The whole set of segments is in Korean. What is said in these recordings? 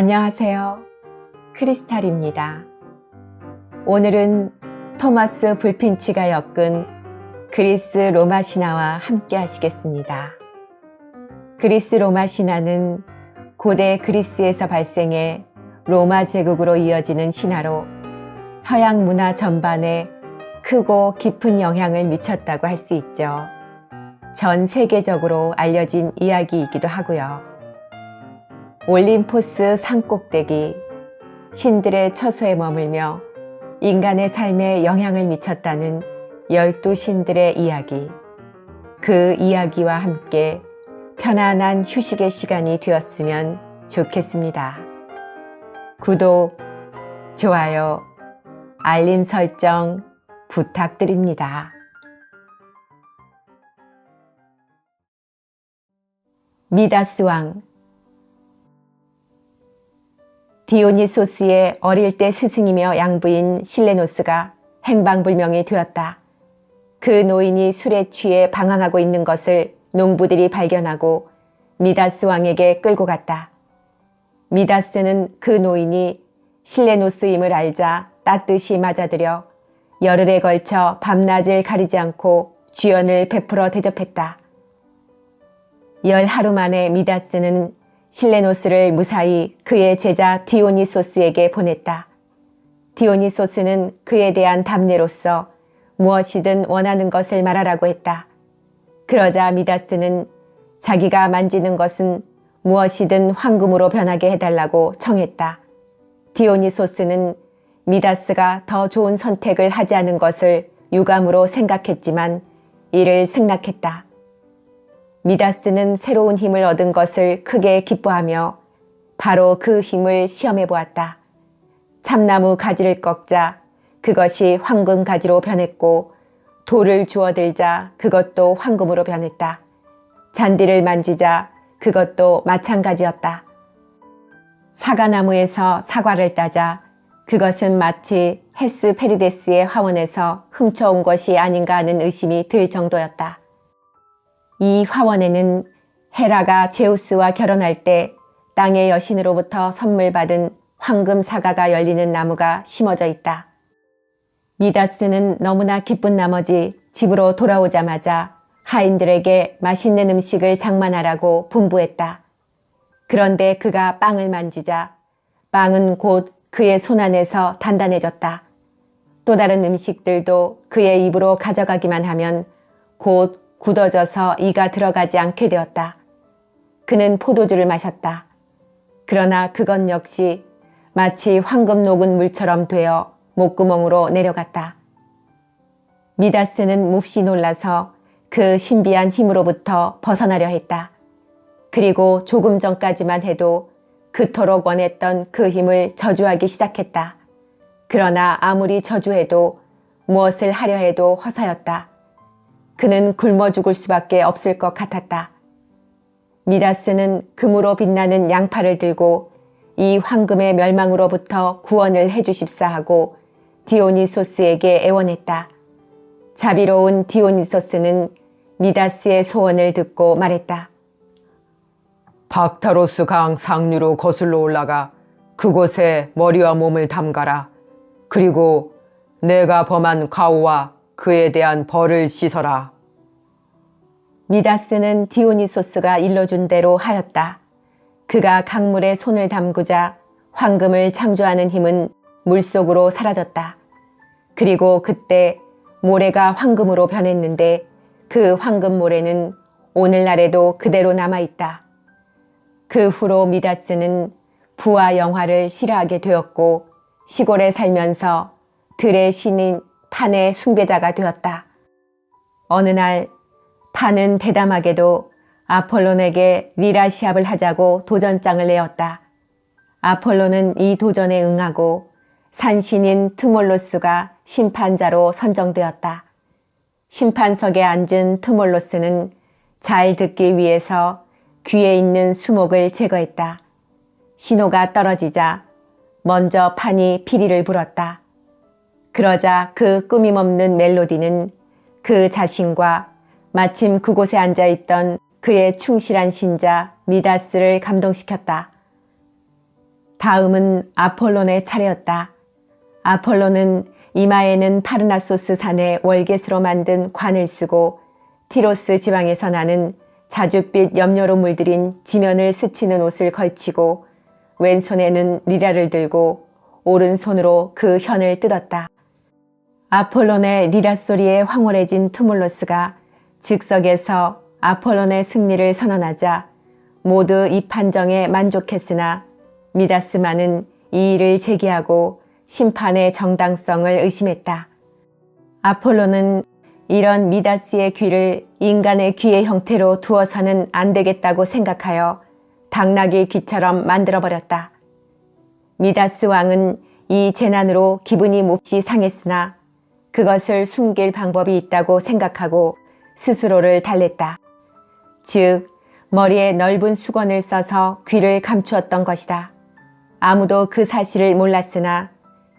안녕하세요. 크리스탈입니다. 오늘은 토마스 불핀치가 엮은 그리스 로마 신화와 함께 하시겠습니다. 그리스 로마 신화는 고대 그리스에서 발생해 로마 제국으로 이어지는 신화로 서양 문화 전반에 크고 깊은 영향을 미쳤다고 할 수 있죠. 전 세계적으로 알려진 이야기이기도 하고요. 올림포스 산꼭대기, 신들의 처소에 머물며 인간의 삶에 영향을 미쳤다는 12신들의 이야기. 그 이야기와 함께 편안한 휴식의 시간이 되었으면 좋겠습니다. 구독, 좋아요, 알림 설정 부탁드립니다. 미다스 왕. 디오니소스의 어릴 때 스승이며 양부인 실레노스가 행방불명이 되었다. 그 노인이 술에 취해 방황하고 있는 것을 농부들이 발견하고 미다스 왕에게 끌고 갔다. 미다스는 그 노인이 실레노스임을 알자 따뜻이 맞아들여 열흘에 걸쳐 밤낮을 가리지 않고 주연을 베풀어 대접했다. 10하루 만에 미다스는 실레노스를 무사히 그의 제자 디오니소스에게 보냈다. 디오니소스는 그에 대한 답례로서 무엇이든 원하는 것을 말하라고 했다. 그러자 미다스는 자기가 만지는 것은 무엇이든 황금으로 변하게 해달라고 청했다. 디오니소스는 미다스가 더 좋은 선택을 하지 않은 것을 유감으로 생각했지만 이를 승낙했다. 미다스는 새로운 힘을 얻은 것을 크게 기뻐하며 바로 그 힘을 시험해 보았다. 참나무 가지를 꺾자 그것이 황금 가지로 변했고 돌을 주워들자 그것도 황금으로 변했다. 잔디를 만지자 그것도 마찬가지였다. 사과나무에서 사과를 따자 그것은 마치 헤스페리데스의 화원에서 훔쳐온 것이 아닌가 하는 의심이 들 정도였다. 이 화원에는 헤라가 제우스와 결혼할 때 땅의 여신으로부터 선물 받은 황금 사과가 열리는 나무가 심어져 있다. 미다스는 너무나 기쁜 나머지 집으로 돌아오자마자 하인들에게 맛있는 음식을 장만하라고 분부했다. 그런데 그가 빵을 만지자 빵은 곧 그의 손 안에서 단단해졌다. 또 다른 음식들도 그의 입으로 가져가기만 하면 곧 굳어져서 이가 들어가지 않게 되었다. 그는 포도주를 마셨다. 그러나 그건 역시 마치 황금 녹은 물처럼 되어 목구멍으로 내려갔다. 미다스는 몹시 놀라서 그 신비한 힘으로부터 벗어나려 했다. 그리고 조금 전까지만 해도 그토록 원했던 그 힘을 저주하기 시작했다. 그러나 아무리 저주해도 무엇을 하려 해도 허사였다. 그는 굶어 죽을 수밖에 없을 것 같았다. 미다스는 금으로 빛나는 양팔을 들고 이 황금의 멸망으로부터 구원을 해주십사 하고 디오니소스에게 애원했다. 자비로운 디오니소스는 미다스의 소원을 듣고 말했다. 박타로스 강 상류로 거슬러 올라가 그곳에 머리와 몸을 담가라. 그리고 내가 범한 과오와 그에 대한 벌을 씻어라. 미다스는 디오니소스가 일러준 대로 하였다. 그가 강물에 손을 담그자 황금을 창조하는 힘은 물속으로 사라졌다. 그리고 그때 모래가 황금으로 변했는데 그 황금 모래는 오늘날에도 그대로 남아있다. 그 후로 미다스는 부와 영화를 싫어하게 되었고 시골에 살면서 들의 신인 판의 숭배자가 되었다. 어느 날 판은 대담하게도 아폴론에게 리라 시합을 하자고 도전장을 내었다. 아폴론은 이 도전에 응하고 산신인 트몰로스가 심판자로 선정되었다. 심판석에 앉은 트몰로스는 잘 듣기 위해서 귀에 있는 수목을 제거했다. 신호가 떨어지자 먼저 판이 피리를 불었다. 그러자 그 꾸밈없는 멜로디는 그 자신과 마침 그곳에 앉아있던 그의 충실한 신자 미다스를 감동시켰다. 다음은 아폴론의 차례였다. 아폴론은 이마에는 파르나소스 산의 월계수로 만든 관을 쓰고 티로스 지방에서 나는 자줏빛 염료로 물들인 지면을 스치는 옷을 걸치고 왼손에는 리라를 들고 오른손으로 그 현을 뜯었다. 아폴론의 리라 소리에 황홀해진 투몰로스가 즉석에서 아폴론의 승리를 선언하자 모두 이 판정에 만족했으나 미다스만은 이 일을 제기하고 심판의 정당성을 의심했다. 아폴론은 이런 미다스의 귀를 인간의 귀의 형태로 두어서는 안 되겠다고 생각하여 당나귀 귀처럼 만들어버렸다. 미다스 왕은 이 재난으로 기분이 몹시 상했으나 그것을 숨길 방법이 있다고 생각하고 스스로를 달랬다. 즉, 머리에 넓은 수건을 써서 귀를 감추었던 것이다. 아무도 그 사실을 몰랐으나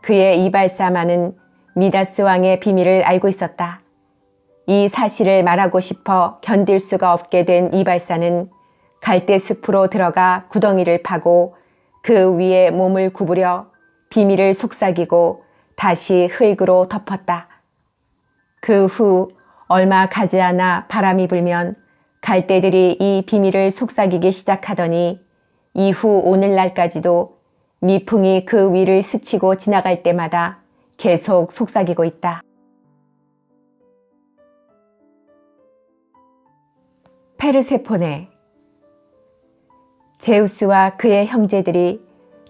그의 이발사만은 미다스 왕의 비밀을 알고 있었다. 이 사실을 말하고 싶어 견딜 수가 없게 된 이발사는 갈대숲으로 들어가 구덩이를 파고 그 위에 몸을 구부려 비밀을 속삭이고 다시 흙으로 덮었다. 그 후 얼마 가지 않아 바람이 불면 갈대들이 이 비밀을 속삭이기 시작하더니 이후 오늘날까지도 미풍이 그 위를 스치고 지나갈 때마다 계속 속삭이고 있다. 페르세포네. 제우스와 그의 형제들이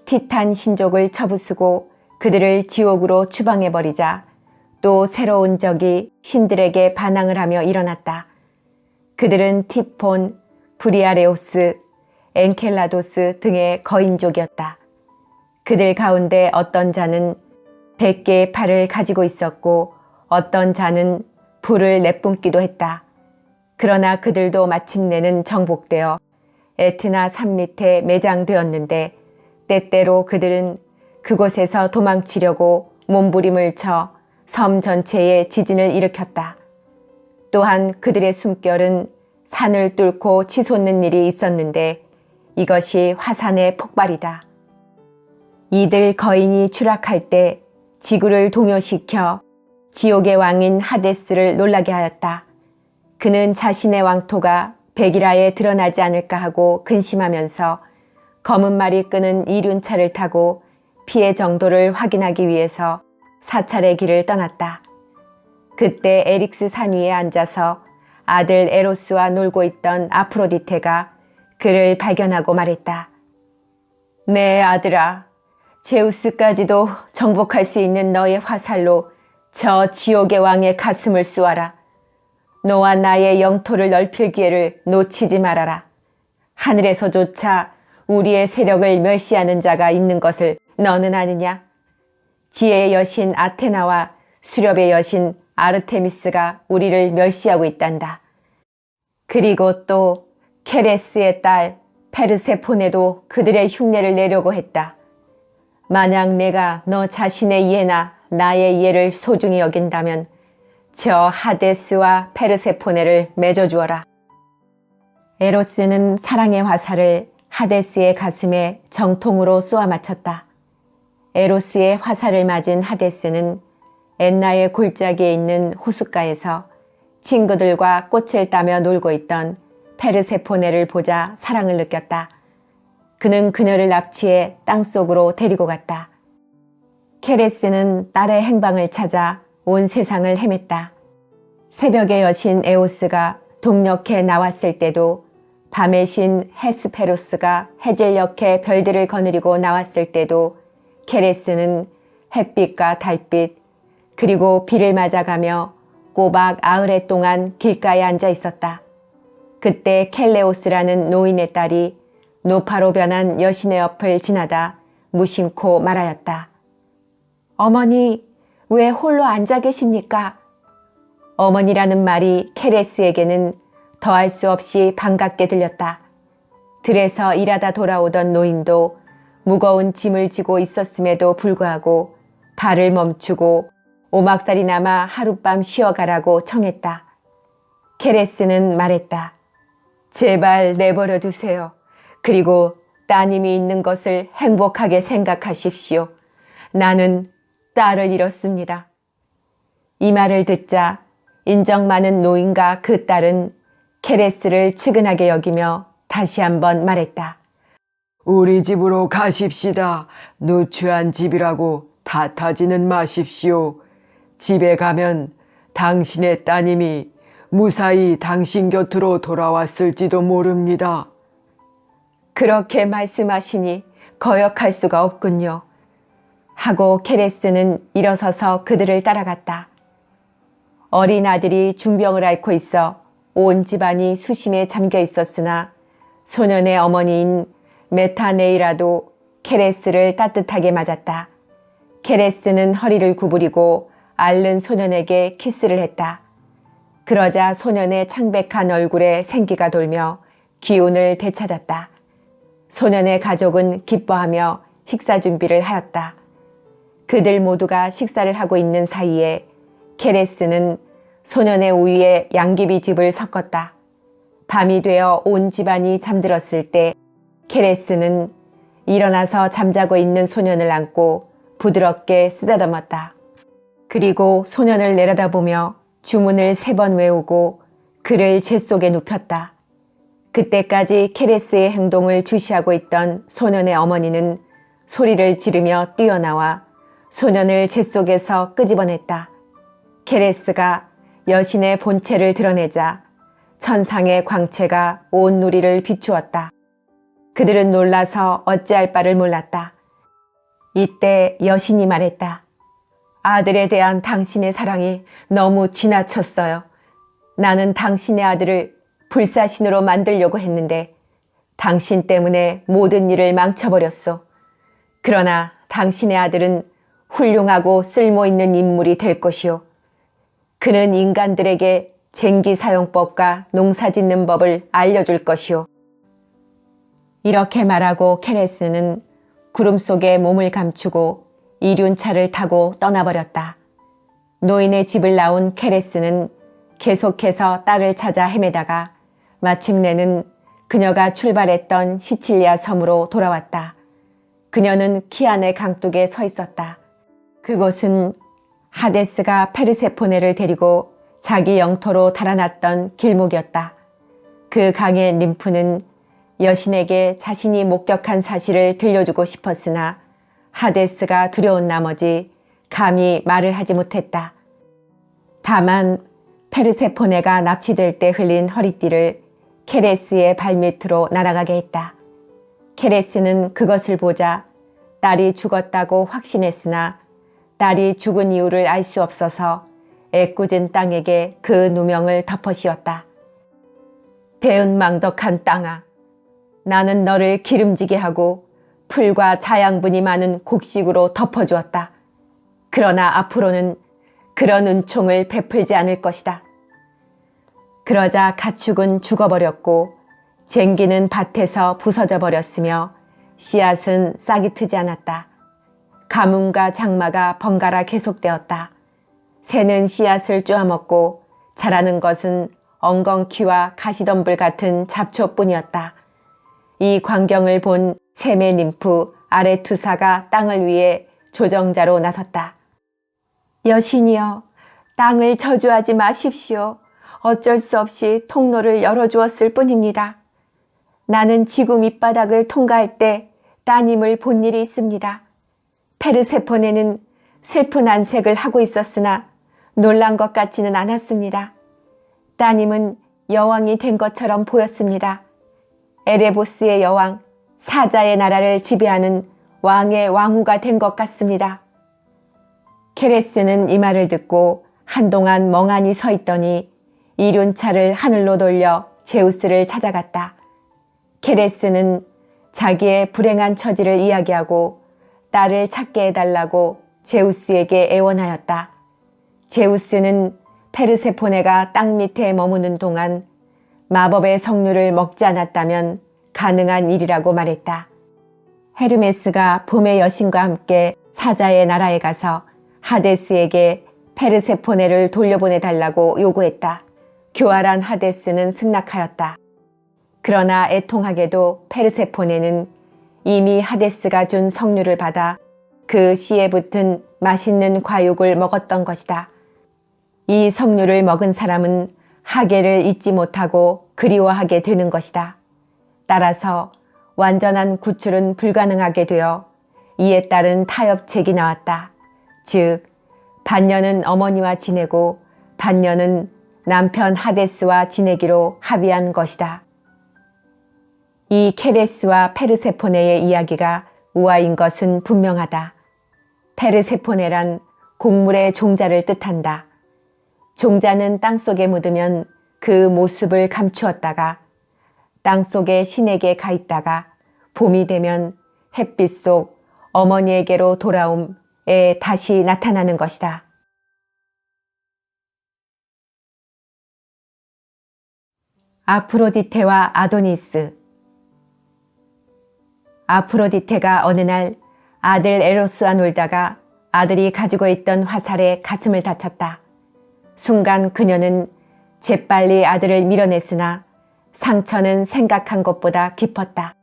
티탄 신족을 쳐부수고 그들을 지옥으로 추방해버리자 또 새로운 적이 신들에게 반항을 하며 일어났다. 그들은 티폰, 브리아레오스, 엔켈라도스 등의 거인족이었다. 그들 가운데 어떤 자는 100개의 팔을 가지고 있었고 어떤 자는 불을 내뿜기도 했다. 그러나 그들도 마침내는 정복되어 에트나 산 밑에 매장되었는데 때때로 그들은 그곳에서 도망치려고 몸부림을 쳐 섬 전체에 지진을 일으켰다. 또한 그들의 숨결은 산을 뚫고 치솟는 일이 있었는데 이것이 화산의 폭발이다. 이들 거인이 추락할 때 지구를 동요시켜 지옥의 왕인 하데스를 놀라게 하였다. 그는 자신의 왕토가 백일하에 드러나지 않을까 하고 근심하면서 검은 말이 끄는 이륜차를 타고 피해 정도를 확인하기 위해서 사찰의 길을 떠났다. 그때 에릭스 산 위에 앉아서 아들 에로스와 놀고 있던 아프로디테가 그를 발견하고 말했다. 내 아들아, 제우스까지도 정복할 수 있는 너의 화살로 저 지옥의 왕의 가슴을 쏘아라. 너와 나의 영토를 넓힐 기회를 놓치지 말아라. 하늘에서조차 우리의 세력을 멸시하는 자가 있는 것을 너는 아느냐? 지혜의 여신 아테나와 수렵의 여신 아르테미스가 우리를 멸시하고 있단다. 그리고 또 케레스의 딸 페르세포네도 그들의 흉내를 내려고 했다. 만약 내가 너 자신의 이해나 나의 이해를 소중히 여긴다면 저 하데스와 페르세포네를 맺어주어라. 에로스는 사랑의 화살을 하데스의 가슴에 정통으로 쏘아 맞췄다. 에로스의 화살을 맞은 하데스는 엔나의 골짜기에 있는 호숫가에서 친구들과 꽃을 따며 놀고 있던 페르세포네를 보자 사랑을 느꼈다. 그는 그녀를 납치해 땅속으로 데리고 갔다. 케레스는 딸의 행방을 찾아 온 세상을 헤맸다. 새벽의 여신 에오스가 동력해 나왔을 때도, 밤의 신 헤스페로스가 해질녘에 별들을 거느리고 나왔을 때도 케레스는 햇빛과 달빛 그리고 비를 맞아가며 꼬박 90해 동안 길가에 앉아 있었다. 그때 켈레오스라는 노인의 딸이 노파로 변한 여신의 옆을 지나다 무심코 말하였다. 어머니, 왜 홀로 앉아 계십니까? 어머니라는 말이 케레스에게는 더할 수 없이 반갑게 들렸다. 들에서 일하다 돌아오던 노인도 무거운 짐을 지고 있었음에도 불구하고 발을 멈추고 오막살이나마 하룻밤 쉬어가라고 청했다. 케레스는 말했다. 제발 내버려 두세요. 그리고 따님이 있는 것을 행복하게 생각하십시오. 나는 딸을 잃었습니다. 이 말을 듣자 인정 많은 노인과 그 딸은 케레스를 측은하게 여기며 다시 한번 말했다. 우리 집으로 가십시다. 누추한 집이라고 탓하지는 마십시오. 집에 가면 당신의 따님이 무사히 당신 곁으로 돌아왔을지도 모릅니다. 그렇게 말씀하시니 거역할 수가 없군요. 하고 케레스는 일어서서 그들을 따라갔다. 어린 아들이 중병을 앓고 있어 온 집안이 수심에 잠겨 있었으나 소년의 어머니인 메타네이라도 케레스를 따뜻하게 맞았다. 케레스는 허리를 구부리고 앓는 소년에게 키스를 했다. 그러자 소년의 창백한 얼굴에 생기가 돌며 기운을 되찾았다. 소년의 가족은 기뻐하며 식사 준비를 하였다. 그들 모두가 식사를 하고 있는 사이에 케레스는 소년의 우위에 양귀비즙을 섞었다. 밤이 되어 온 집안이 잠들었을 때 케레스는 일어나서 잠자고 있는 소년을 안고 부드럽게 쓰다듬었다. 그리고 소년을 내려다보며 주문을 3번 외우고 그를 재 속에 눕혔다. 그때까지 케레스의 행동을 주시하고 있던 소년의 어머니는 소리를 지르며 뛰어나와 소년을 재 속에서 끄집어냈다. 케레스가 여신의 본체를 드러내자 천상의 광채가 온 누리를 비추었다. 그들은 놀라서 어찌할 바를 몰랐다. 이때 여신이 말했다. 아들에 대한 당신의 사랑이 너무 지나쳤어요. 나는 당신의 아들을 불사신으로 만들려고 했는데 당신 때문에 모든 일을 망쳐버렸소. 그러나 당신의 아들은 훌륭하고 쓸모있는 인물이 될 것이요. 그는 인간들에게 쟁기사용법과 농사짓는 법을 알려줄 것이요. 이렇게 말하고 케레스는 구름 속에 몸을 감추고 이륜차를 타고 떠나버렸다. 노인의 집을 나온 케레스는 계속해서 딸을 찾아 헤매다가 마침내는 그녀가 출발했던 시칠리아 섬으로 돌아왔다. 그녀는 키안의 강둑에 서 있었다. 그곳은 하데스가 페르세포네를 데리고 자기 영토로 달아났던 길목이었다. 그 강의 림프는 여신에게 자신이 목격한 사실을 들려주고 싶었으나 하데스가 두려운 나머지 감히 말을 하지 못했다. 다만 페르세포네가 납치될 때 흘린 허리띠를 케레스의 발밑으로 날아가게 했다. 케레스는 그것을 보자 딸이 죽었다고 확신했으나 딸이 죽은 이유를 알 수 없어서 애꿎은 땅에게 그 누명을 덮어씌웠다. 배은망덕한 땅아, 나는 너를 기름지게 하고 풀과 자양분이 많은 곡식으로 덮어주었다. 그러나 앞으로는 그런 은총을 베풀지 않을 것이다. 그러자 가축은 죽어버렸고 쟁기는 밭에서 부서져 버렸으며 씨앗은 싹이 트지 않았다. 가뭄과 장마가 번갈아 계속되었다. 새는 씨앗을 쪼아먹고 자라는 것은 엉겅퀴와 가시덤불 같은 잡초뿐이었다. 이 광경을 본 셈의 님프 아레투사가 땅을 위해 조정자로 나섰다. 여신이여, 땅을 저주하지 마십시오. 어쩔 수 없이 통로를 열어주었을 뿐입니다. 나는 지구 밑바닥을 통과할 때 따님을 본 일이 있습니다. 페르세포네는 슬픈 안색을 하고 있었으나 놀란 것 같지는 않았습니다. 따님은 여왕이 된 것처럼 보였습니다. 에레보스의 여왕, 사자의 나라를 지배하는 왕의 왕후가 된 것 같습니다. 케레스는 이 말을 듣고 한동안 멍하니 서 있더니 이륜차를 하늘로 돌려 제우스를 찾아갔다. 케레스는 자기의 불행한 처지를 이야기하고 딸을 찾게 해달라고 제우스에게 애원하였다. 제우스는 페르세포네가 땅 밑에 머무는 동안 마법의 석류를 먹지 않았다면 가능한 일이라고 말했다. 헤르메스가 봄의 여신과 함께 사자의 나라에 가서 하데스에게 페르세포네를 돌려보내달라고 요구했다. 교활한 하데스는 승낙하였다. 그러나 애통하게도 페르세포네는 이미 하데스가 준 석류를 받아 그 씨에 붙은 맛있는 과육을 먹었던 것이다. 이 석류를 먹은 사람은 하계를 잊지 못하고 그리워하게 되는 것이다. 따라서 완전한 구출은 불가능하게 되어 이에 따른 타협책이 나왔다. 즉, 반년은 어머니와 지내고 반년은 남편 하데스와 지내기로 합의한 것이다. 이 케레스와 페르세포네의 이야기가 우화인 것은 분명하다. 페르세포네란 곡물의 종자를 뜻한다. 종자는 땅속에 묻으면 그 모습을 감추었다가 땅속의 신에게 가 있다가 봄이 되면 햇빛 속 어머니에게로 돌아옴에 다시 나타나는 것이다. 아프로디테와 아도니스. 아프로디테가 어느 날 아들 에로스와 놀다가 아들이 가지고 있던 화살에 가슴을 다쳤다. 순간 그녀는 재빨리 아들을 밀어냈으나 상처는 생각한 것보다 깊었다.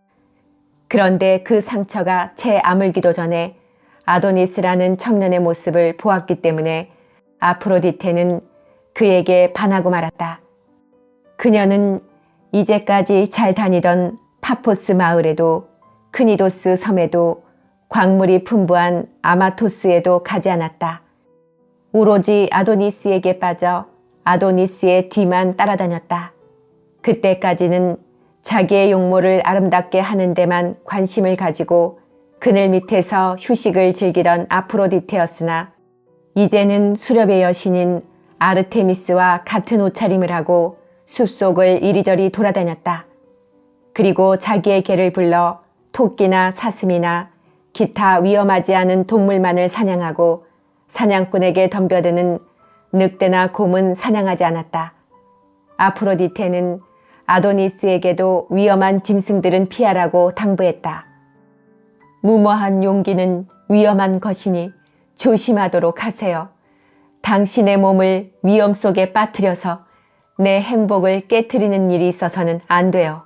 그런데 그 상처가 채 아물기도 전에 아도니스라는 청년의 모습을 보았기 때문에 아프로디테는 그에게 반하고 말았다. 그녀는 이제까지 잘 다니던 파포스 마을에도 크니도스 섬에도 광물이 풍부한 아마토스에도 가지 않았다. 오로지 아도니스에게 빠져 아도니스의 뒤만 따라다녔다. 그때까지는 자기의 용모를 아름답게 하는 데만 관심을 가지고 그늘 밑에서 휴식을 즐기던 아프로디테였으나 이제는 수렵의 여신인 아르테미스와 같은 옷차림을 하고 숲속을 이리저리 돌아다녔다. 그리고 자기의 개를 불러 토끼나 사슴이나 기타 위험하지 않은 동물만을 사냥하고 사냥꾼에게 덤벼드는 늑대나 곰은 사냥하지 않았다. 아프로디테는 아도니스에게도 위험한 짐승들은 피하라고 당부했다. 무모한 용기는 위험한 것이니 조심하도록 하세요. 당신의 몸을 위험 속에 빠뜨려서 내 행복을 깨트리는 일이 있어서는 안 돼요.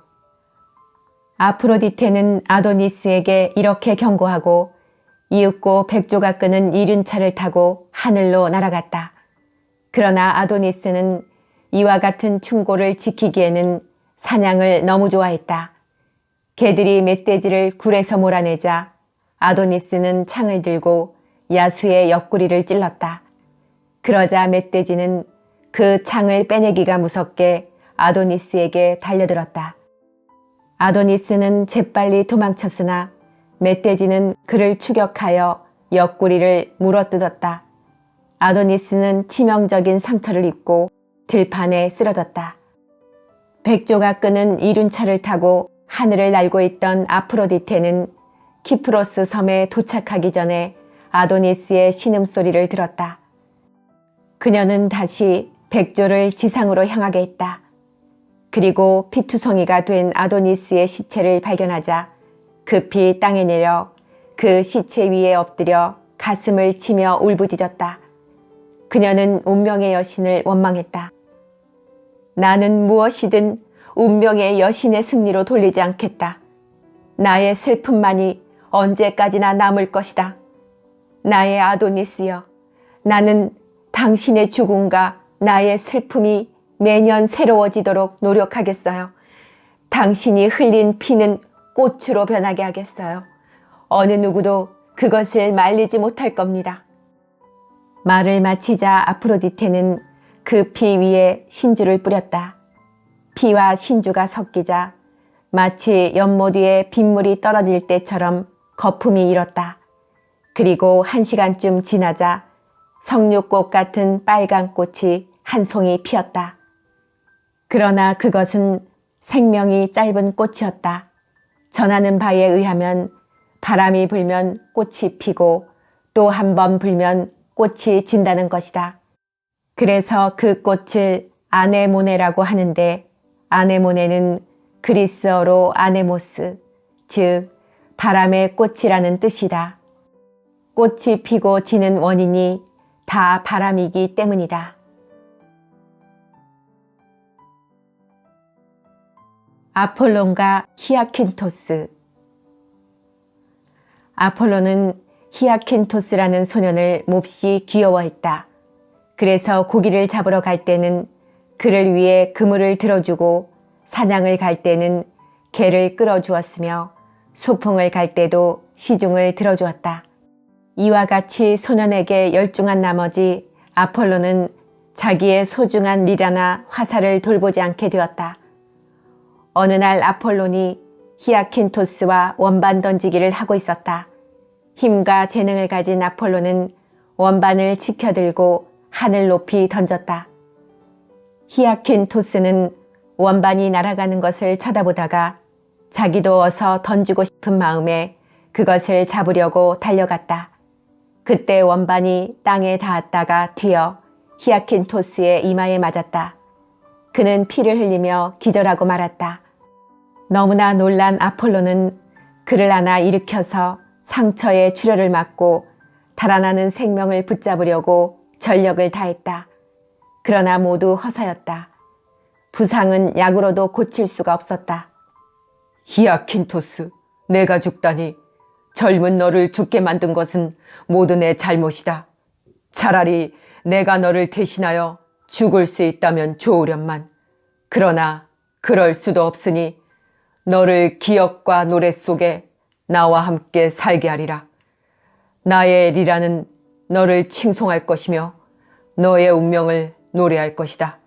아프로디테는 아도니스에게 이렇게 경고하고 이윽고 백조가 끄는 이륜차를 타고 하늘로 날아갔다. 그러나 아도니스는 이와 같은 충고를 지키기에는 사냥을 너무 좋아했다. 개들이 멧돼지를 굴에서 몰아내자 아도니스는 창을 들고 야수의 옆구리를 찔렀다. 그러자 멧돼지는 그 창을 빼내기가 무섭게 아도니스에게 달려들었다. 아도니스는 재빨리 도망쳤으나 멧돼지는 그를 추격하여 옆구리를 물어뜯었다. 아도니스는 치명적인 상처를 입고 들판에 쓰러졌다. 백조가 끄는 이륜차를 타고 하늘을 날고 있던 아프로디테는 키프로스 섬에 도착하기 전에 아도니스의 신음소리를 들었다. 그녀는 다시 백조를 지상으로 향하게 했다. 그리고 피투성이가 된 아도니스의 시체를 발견하자 급히 땅에 내려 그 시체 위에 엎드려 가슴을 치며 울부짖었다. 그녀는 운명의 여신을 원망했다. 나는 무엇이든 운명의 여신의 승리로 돌리지 않겠다. 나의 슬픔만이 언제까지나 남을 것이다. 나의 아도니스여, 나는 당신의 죽음과 나의 슬픔이 매년 새로워지도록 노력하겠어요. 당신이 흘린 피는 꽃으로 변하게 하겠어요. 어느 누구도 그것을 말리지 못할 겁니다. 말을 마치자 아프로디테는 그 피 위에 신주를 뿌렸다. 피와 신주가 섞이자 마치 연못 위에 빗물이 떨어질 때처럼 거품이 일었다. 그리고 1시간쯤 지나자 석류꽃 같은 빨간 꽃이 한 송이 피었다. 그러나 그것은 생명이 짧은 꽃이었다. 전하는 바에 의하면 바람이 불면 꽃이 피고 또 한 번 불면 꽃이 진다는 것이다. 그래서 그 꽃을 아네모네라고 하는데 아네모네는 그리스어로 아네모스, 즉 바람의 꽃이라는 뜻이다. 꽃이 피고 지는 원인이 다 바람이기 때문이다. 아폴론과 히아킨토스. 아폴로는 히아킨토스라는 소년을 몹시 귀여워했다. 그래서 고기를 잡으러 갈 때는 그를 위해 그물을 들어주고 사냥을 갈 때는 개를 끌어주었으며 소풍을 갈 때도 시중을 들어주었다. 이와 같이 소년에게 열중한 나머지 아폴로는 자기의 소중한 리라나 화살을 돌보지 않게 되었다. 어느 날 아폴론이 히아킨토스와 원반 던지기를 하고 있었다. 힘과 재능을 가진 아폴로는 원반을 치켜들고 하늘 높이 던졌다. 히아킨토스는 원반이 날아가는 것을 쳐다보다가 자기도 어서 던지고 싶은 마음에 그것을 잡으려고 달려갔다. 그때 원반이 땅에 닿았다가 튀어 히아킨토스의 이마에 맞았다. 그는 피를 흘리며 기절하고 말았다. 너무나 놀란 아폴로는 그를 안아 일으켜서 상처에 출혈을 막고 달아나는 생명을 붙잡으려고 전력을 다했다. 그러나 모두 허사였다. 부상은 약으로도 고칠 수가 없었다. 히아킨토스, 내가 죽다니. 젊은 너를 죽게 만든 것은 모두 내 잘못이다. 차라리 내가 너를 대신하여 죽을 수 있다면 좋으련만. 그러나 그럴 수도 없으니 너를 기억과 노래 속에 나와 함께 살게 하리라. 나의 리라는 너를 칭송할 것이며 너의 운명을 노래할 것이다.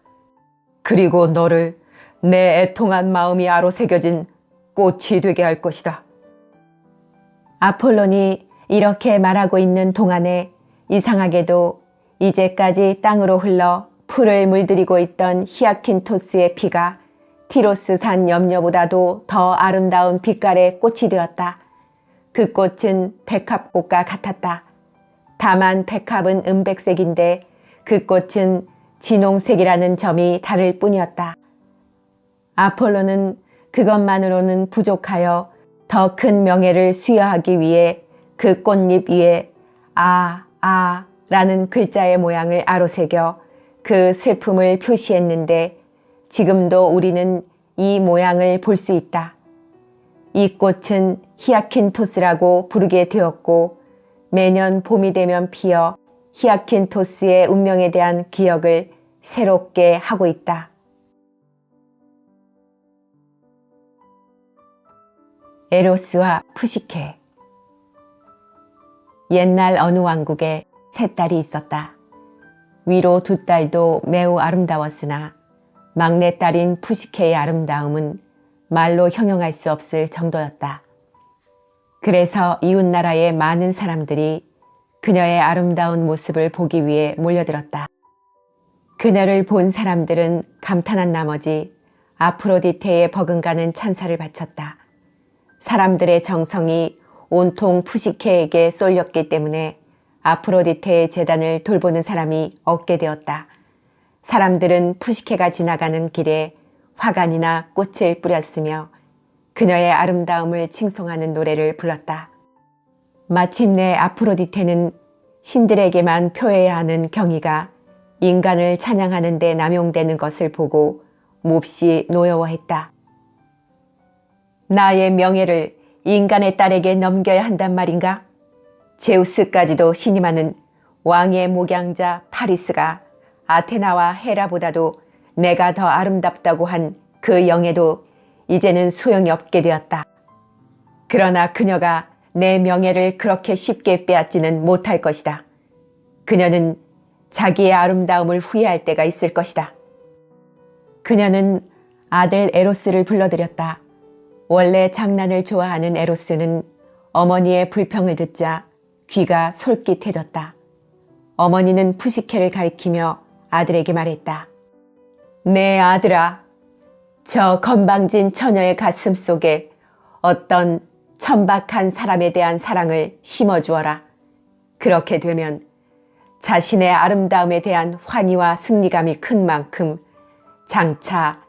그리고 너를 내 애통한 마음이 아로새겨진 꽃이 되게 할 것이다. 아폴론이 이렇게 말하고 있는 동안에 이상하게도 이제까지 땅으로 흘러 풀을 물들이고 있던 히아킨토스의 피가 티로스 산 염료보다도 더 아름다운 빛깔의 꽃이 되었다. 그 꽃은 백합꽃과 같았다. 다만 백합은 은백색인데 그 꽃은 진홍색이라는 점이 다를 뿐이었다. 아폴로는 그것만으로는 부족하여 더 큰 명예를 수여하기 위해 그 꽃잎 위에 라는 글자의 모양을 아로새겨 그 슬픔을 표시했는데 지금도 우리는 이 모양을 볼 수 있다. 이 꽃은 히아킨토스라고 부르게 되었고 매년 봄이 되면 피어 히아킨토스의 운명에 대한 기억을 새롭게 하고 있다. 에로스와 푸시케. 옛날 어느 왕국에 세 딸이 있었다. 위로 두 딸도 매우 아름다웠으나 막내딸인 푸시케의 아름다움은 말로 형용할 수 없을 정도였다. 그래서 이웃나라의 많은 사람들이 그녀의 아름다운 모습을 보기 위해 몰려들었다. 그녀를 본 사람들은 감탄한 나머지 아프로디테에 버금가는 찬사를 바쳤다. 사람들의 정성이 온통 푸시케에게 쏠렸기 때문에 아프로디테의 재단을 돌보는 사람이 없게 되었다. 사람들은 푸시케가 지나가는 길에 화관이나 꽃을 뿌렸으며 그녀의 아름다움을 칭송하는 노래를 불렀다. 마침내 아프로디테는 신들에게만 표해야 하는 경의가 인간을 찬양하는 데 남용되는 것을 보고 몹시 노여워했다. 나의 명예를 인간의 딸에게 넘겨야 한단 말인가? 제우스까지도 신임하는 왕의 목양자 파리스가 아테나와 헤라보다도 내가 더 아름답다고 한 그 영예도 이제는 소용이 없게 되었다. 그러나 그녀가 내 명예를 그렇게 쉽게 빼앗지는 못할 것이다. 그녀는 자기의 아름다움을 후회할 때가 있을 것이다. 그녀는 아들 에로스를 불러들였다. 원래 장난을 좋아하는 에로스는 어머니의 불평을 듣자 귀가 솔깃해졌다. 어머니는 푸시케를 가리키며 아들에게 말했다. 내 아들아, 저 건방진 처녀의 가슴 속에 어떤 천박한 사람에 대한 사랑을 심어주어라. 그렇게 되면 자신의 아름다움에 대한 환희와 승리감이 큰 만큼 장차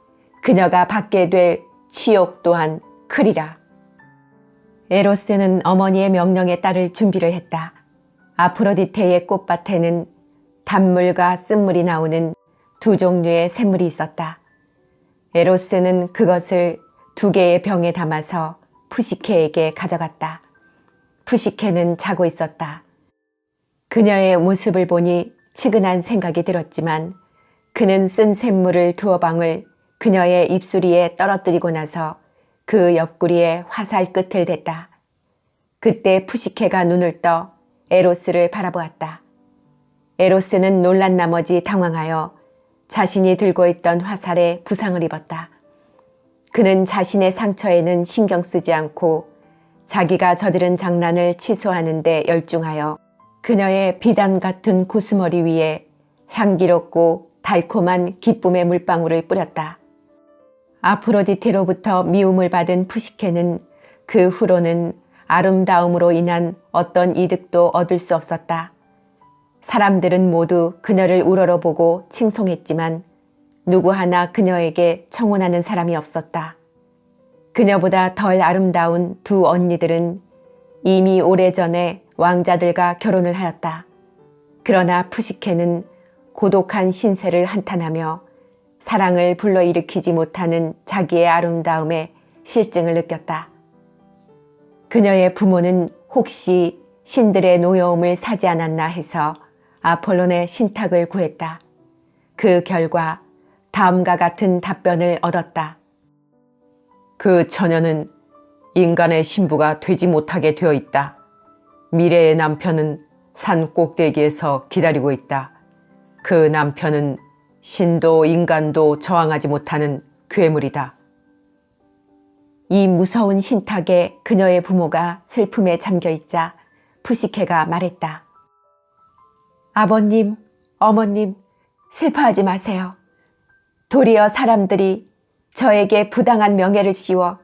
그녀가 받게 될 치욕 또한 크리라. 에로스는 어머니의 명령에 따를 준비를 했다. 아프로디테의 꽃밭에는 단물과 쓴물이 나오는 두 종류의 샘물이 있었다. 에로스는 그것을 2개의 병에 담아서 푸시케에게 가져갔다. 푸시케는 자고 있었다. 그녀의 모습을 보니 측은한 생각이 들었지만 그는 쓴 샘물을 두어 방울 그녀의 입술 위에 떨어뜨리고 나서 그 옆구리에 화살 끝을 댔다. 그때 푸시케가 눈을 떠 에로스를 바라보았다. 에로스는 놀란 나머지 당황하여 자신이 들고 있던 화살에 부상을 입었다. 그는 자신의 상처에는 신경 쓰지 않고 자기가 저지른 장난을 취소하는 데 열중하여 그녀의 비단 같은 고스머리 위에 향기롭고 달콤한 기쁨의 물방울을 뿌렸다. 아프로디테로부터 미움을 받은 푸시케는 그 후로는 아름다움으로 인한 어떤 이득도 얻을 수 없었다. 사람들은 모두 그녀를 우러러보고 칭송했지만 누구 하나 그녀에게 청혼하는 사람이 없었다. 그녀보다 덜 아름다운 두 언니들은 이미 오래전에 왕자들과 결혼을 하였다. 그러나 푸시케는 고독한 신세를 한탄하며 사랑을 불러일으키지 못하는 자기의 아름다움에 실증을 느꼈다. 그녀의 부모는 혹시 신들의 노여움을 사지 않았나 해서 아폴론의 신탁을 구했다. 그 결과 다음과 같은 답변을 얻었다. 그 처녀는 인간의 신부가 되지 못하게 되어 있다. 미래의 남편은 산 꼭대기에서 기다리고 있다. 그 남편은 신도 인간도 저항하지 못하는 괴물이다. 이 무서운 신탁에 그녀의 부모가 슬픔에 잠겨있자 푸시케가 말했다. 아버님, 어머님, 슬퍼하지 마세요. 도리어 사람들이 저에게 부당한 명예를 씌워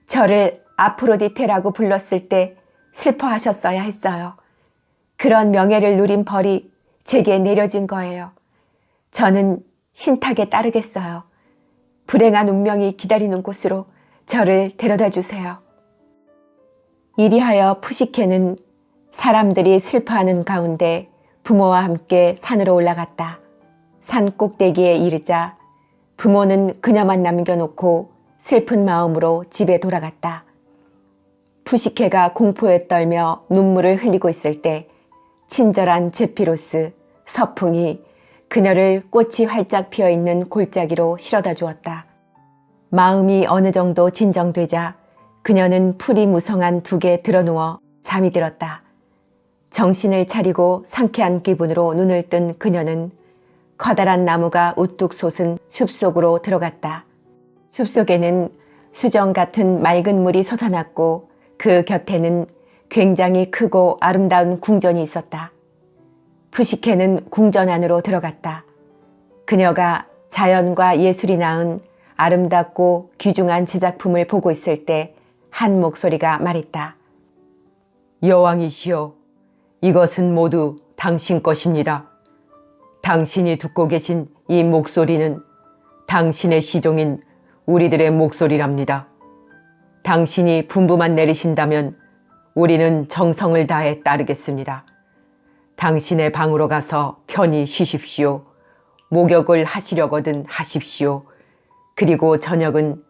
저를 아프로디테라고 불렀을 때 슬퍼하셨어야 했어요. 그런 명예를 누린 벌이 제게 내려진 거예요. 저는 신탁에 따르겠어요. 불행한 운명이 기다리는 곳으로 저를 데려다 주세요. 이리하여 푸시케는 사람들이 슬퍼하는 가운데 부모와 함께 산으로 올라갔다. 산 꼭대기에 이르자 부모는 그녀만 남겨놓고 슬픈 마음으로 집에 돌아갔다. 푸시케가 공포에 떨며 눈물을 흘리고 있을 때 친절한 제피로스, 서풍이 그녀를 꽃이 활짝 피어있는 골짜기로 실어다 주었다. 마음이 어느 정도 진정되자 그녀는 풀이 무성한 둑에 드러누워 잠이 들었다. 정신을 차리고 상쾌한 기분으로 눈을 뜬 그녀는 커다란 나무가 우뚝 솟은 숲속으로 들어갔다. 숲속에는 수정 같은 맑은 물이 솟아났고 그 곁에는 굉장히 크고 아름다운 궁전이 있었다. 푸시케는 궁전 안으로 들어갔다. 그녀가 자연과 예술이 낳은 아름답고 귀중한 제작품을 보고 있을 때 한 목소리가 말했다. 여왕이시여, 이것은 모두 당신 것입니다. 당신이 듣고 계신 이 목소리는 당신의 시종인 우리들의 목소리랍니다. 당신이 분부만 내리신다면 우리는 정성을 다해 따르겠습니다. 당신의 방으로 가서 편히 쉬십시오. 목욕을 하시려거든 하십시오. 그리고 저녁은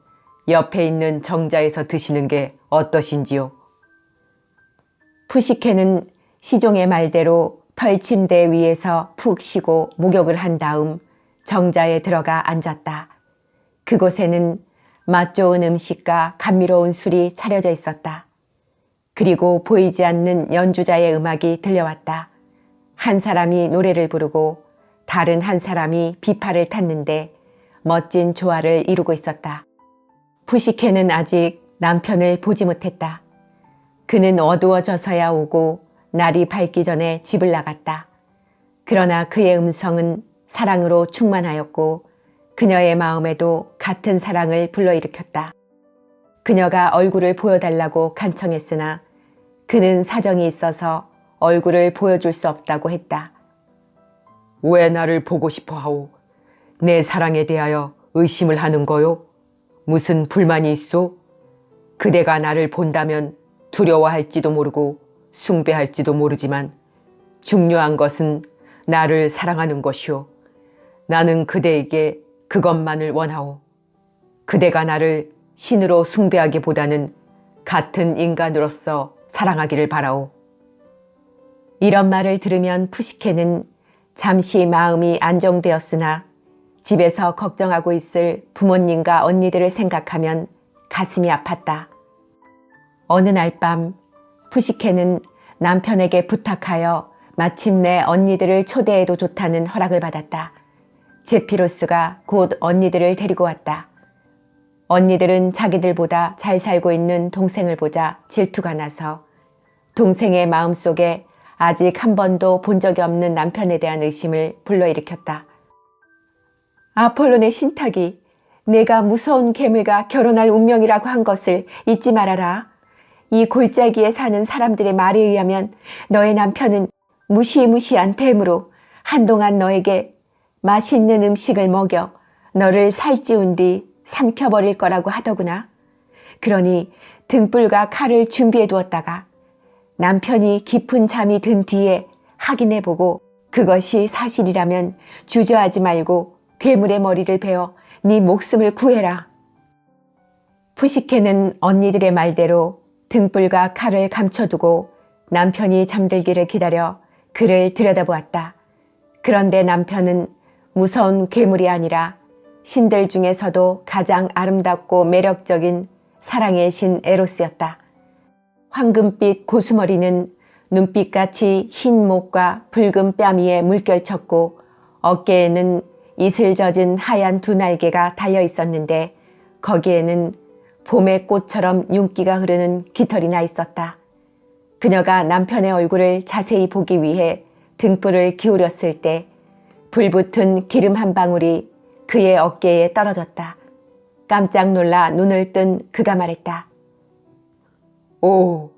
옆에 있는 정자에서 드시는 게 어떠신지요? 푸시케는 시종의 말대로 털침대 위에서 푹 쉬고 목욕을 한 다음 정자에 들어가 앉았다. 그곳에는 맛 좋은 음식과 감미로운 술이 차려져 있었다. 그리고 보이지 않는 연주자의 음악이 들려왔다. 한 사람이 노래를 부르고 다른 한 사람이 비파를 탔는데 멋진 조화를 이루고 있었다. 푸시케는 아직 남편을 보지 못했다. 그는 어두워져서야 오고 날이 밝기 전에 집을 나갔다. 그러나 그의 음성은 사랑으로 충만하였고 그녀의 마음에도 같은 사랑을 불러일으켰다. 그녀가 얼굴을 보여달라고 간청했으나 그는 사정이 있어서 얼굴을 보여줄 수 없다고 했다. 왜 나를 보고 싶어 하오? 내 사랑에 대하여 의심을 하는 거요? 무슨 불만이 있소? 그대가 나를 본다면 두려워할지도 모르고 숭배할지도 모르지만 중요한 것은 나를 사랑하는 것이오. 나는 그대에게 그것만을 원하오. 그대가 나를 신으로 숭배하기보다는 같은 인간으로서 사랑하기를 바라오. 이런 말을 들으면 푸시케는 잠시 마음이 안정되었으나 집에서 걱정하고 있을 부모님과 언니들을 생각하면 가슴이 아팠다. 어느 날 밤 푸시케는 남편에게 부탁하여 마침내 언니들을 초대해도 좋다는 허락을 받았다. 제피로스가 곧 언니들을 데리고 왔다. 언니들은 자기들보다 잘 살고 있는 동생을 보자 질투가 나서 동생의 마음속에 아직 한 번도 본 적이 없는 남편에 대한 의심을 불러일으켰다. 아폴론의 신탁이 내가 무서운 괴물과 결혼할 운명이라고 한 것을 잊지 말아라. 이 골짜기에 사는 사람들의 말에 의하면 너의 남편은 무시무시한 뱀으로 한동안 너에게 맛있는 음식을 먹여 너를 살찌운 뒤 삼켜버릴 거라고 하더구나. 그러니 등불과 칼을 준비해 두었다가 남편이 깊은 잠이 든 뒤에 확인해보고 그것이 사실이라면 주저하지 말고 괴물의 머리를 베어 네 목숨을 구해라. 푸시케는 언니들의 말대로 등불과 칼을 감춰두고 남편이 잠들기를 기다려 그를 들여다보았다. 그런데 남편은 무서운 괴물이 아니라 신들 중에서도 가장 아름답고 매력적인 사랑의 신 에로스였다. 황금빛 고수머리는 눈빛같이 흰 목과 붉은 뺨 위에 물결쳤고 어깨에는 이슬 젖은 하얀 두 날개가 달려 있었는데 거기에는 봄의 꽃처럼 윤기가 흐르는 깃털이 나 있었다. 그녀가 남편의 얼굴을 자세히 보기 위해 등불을 기울였을 때 불붙은 기름 한 방울이 그의 어깨에 떨어졌다. 깜짝 놀라 눈을 뜬 그가 말했다. 오,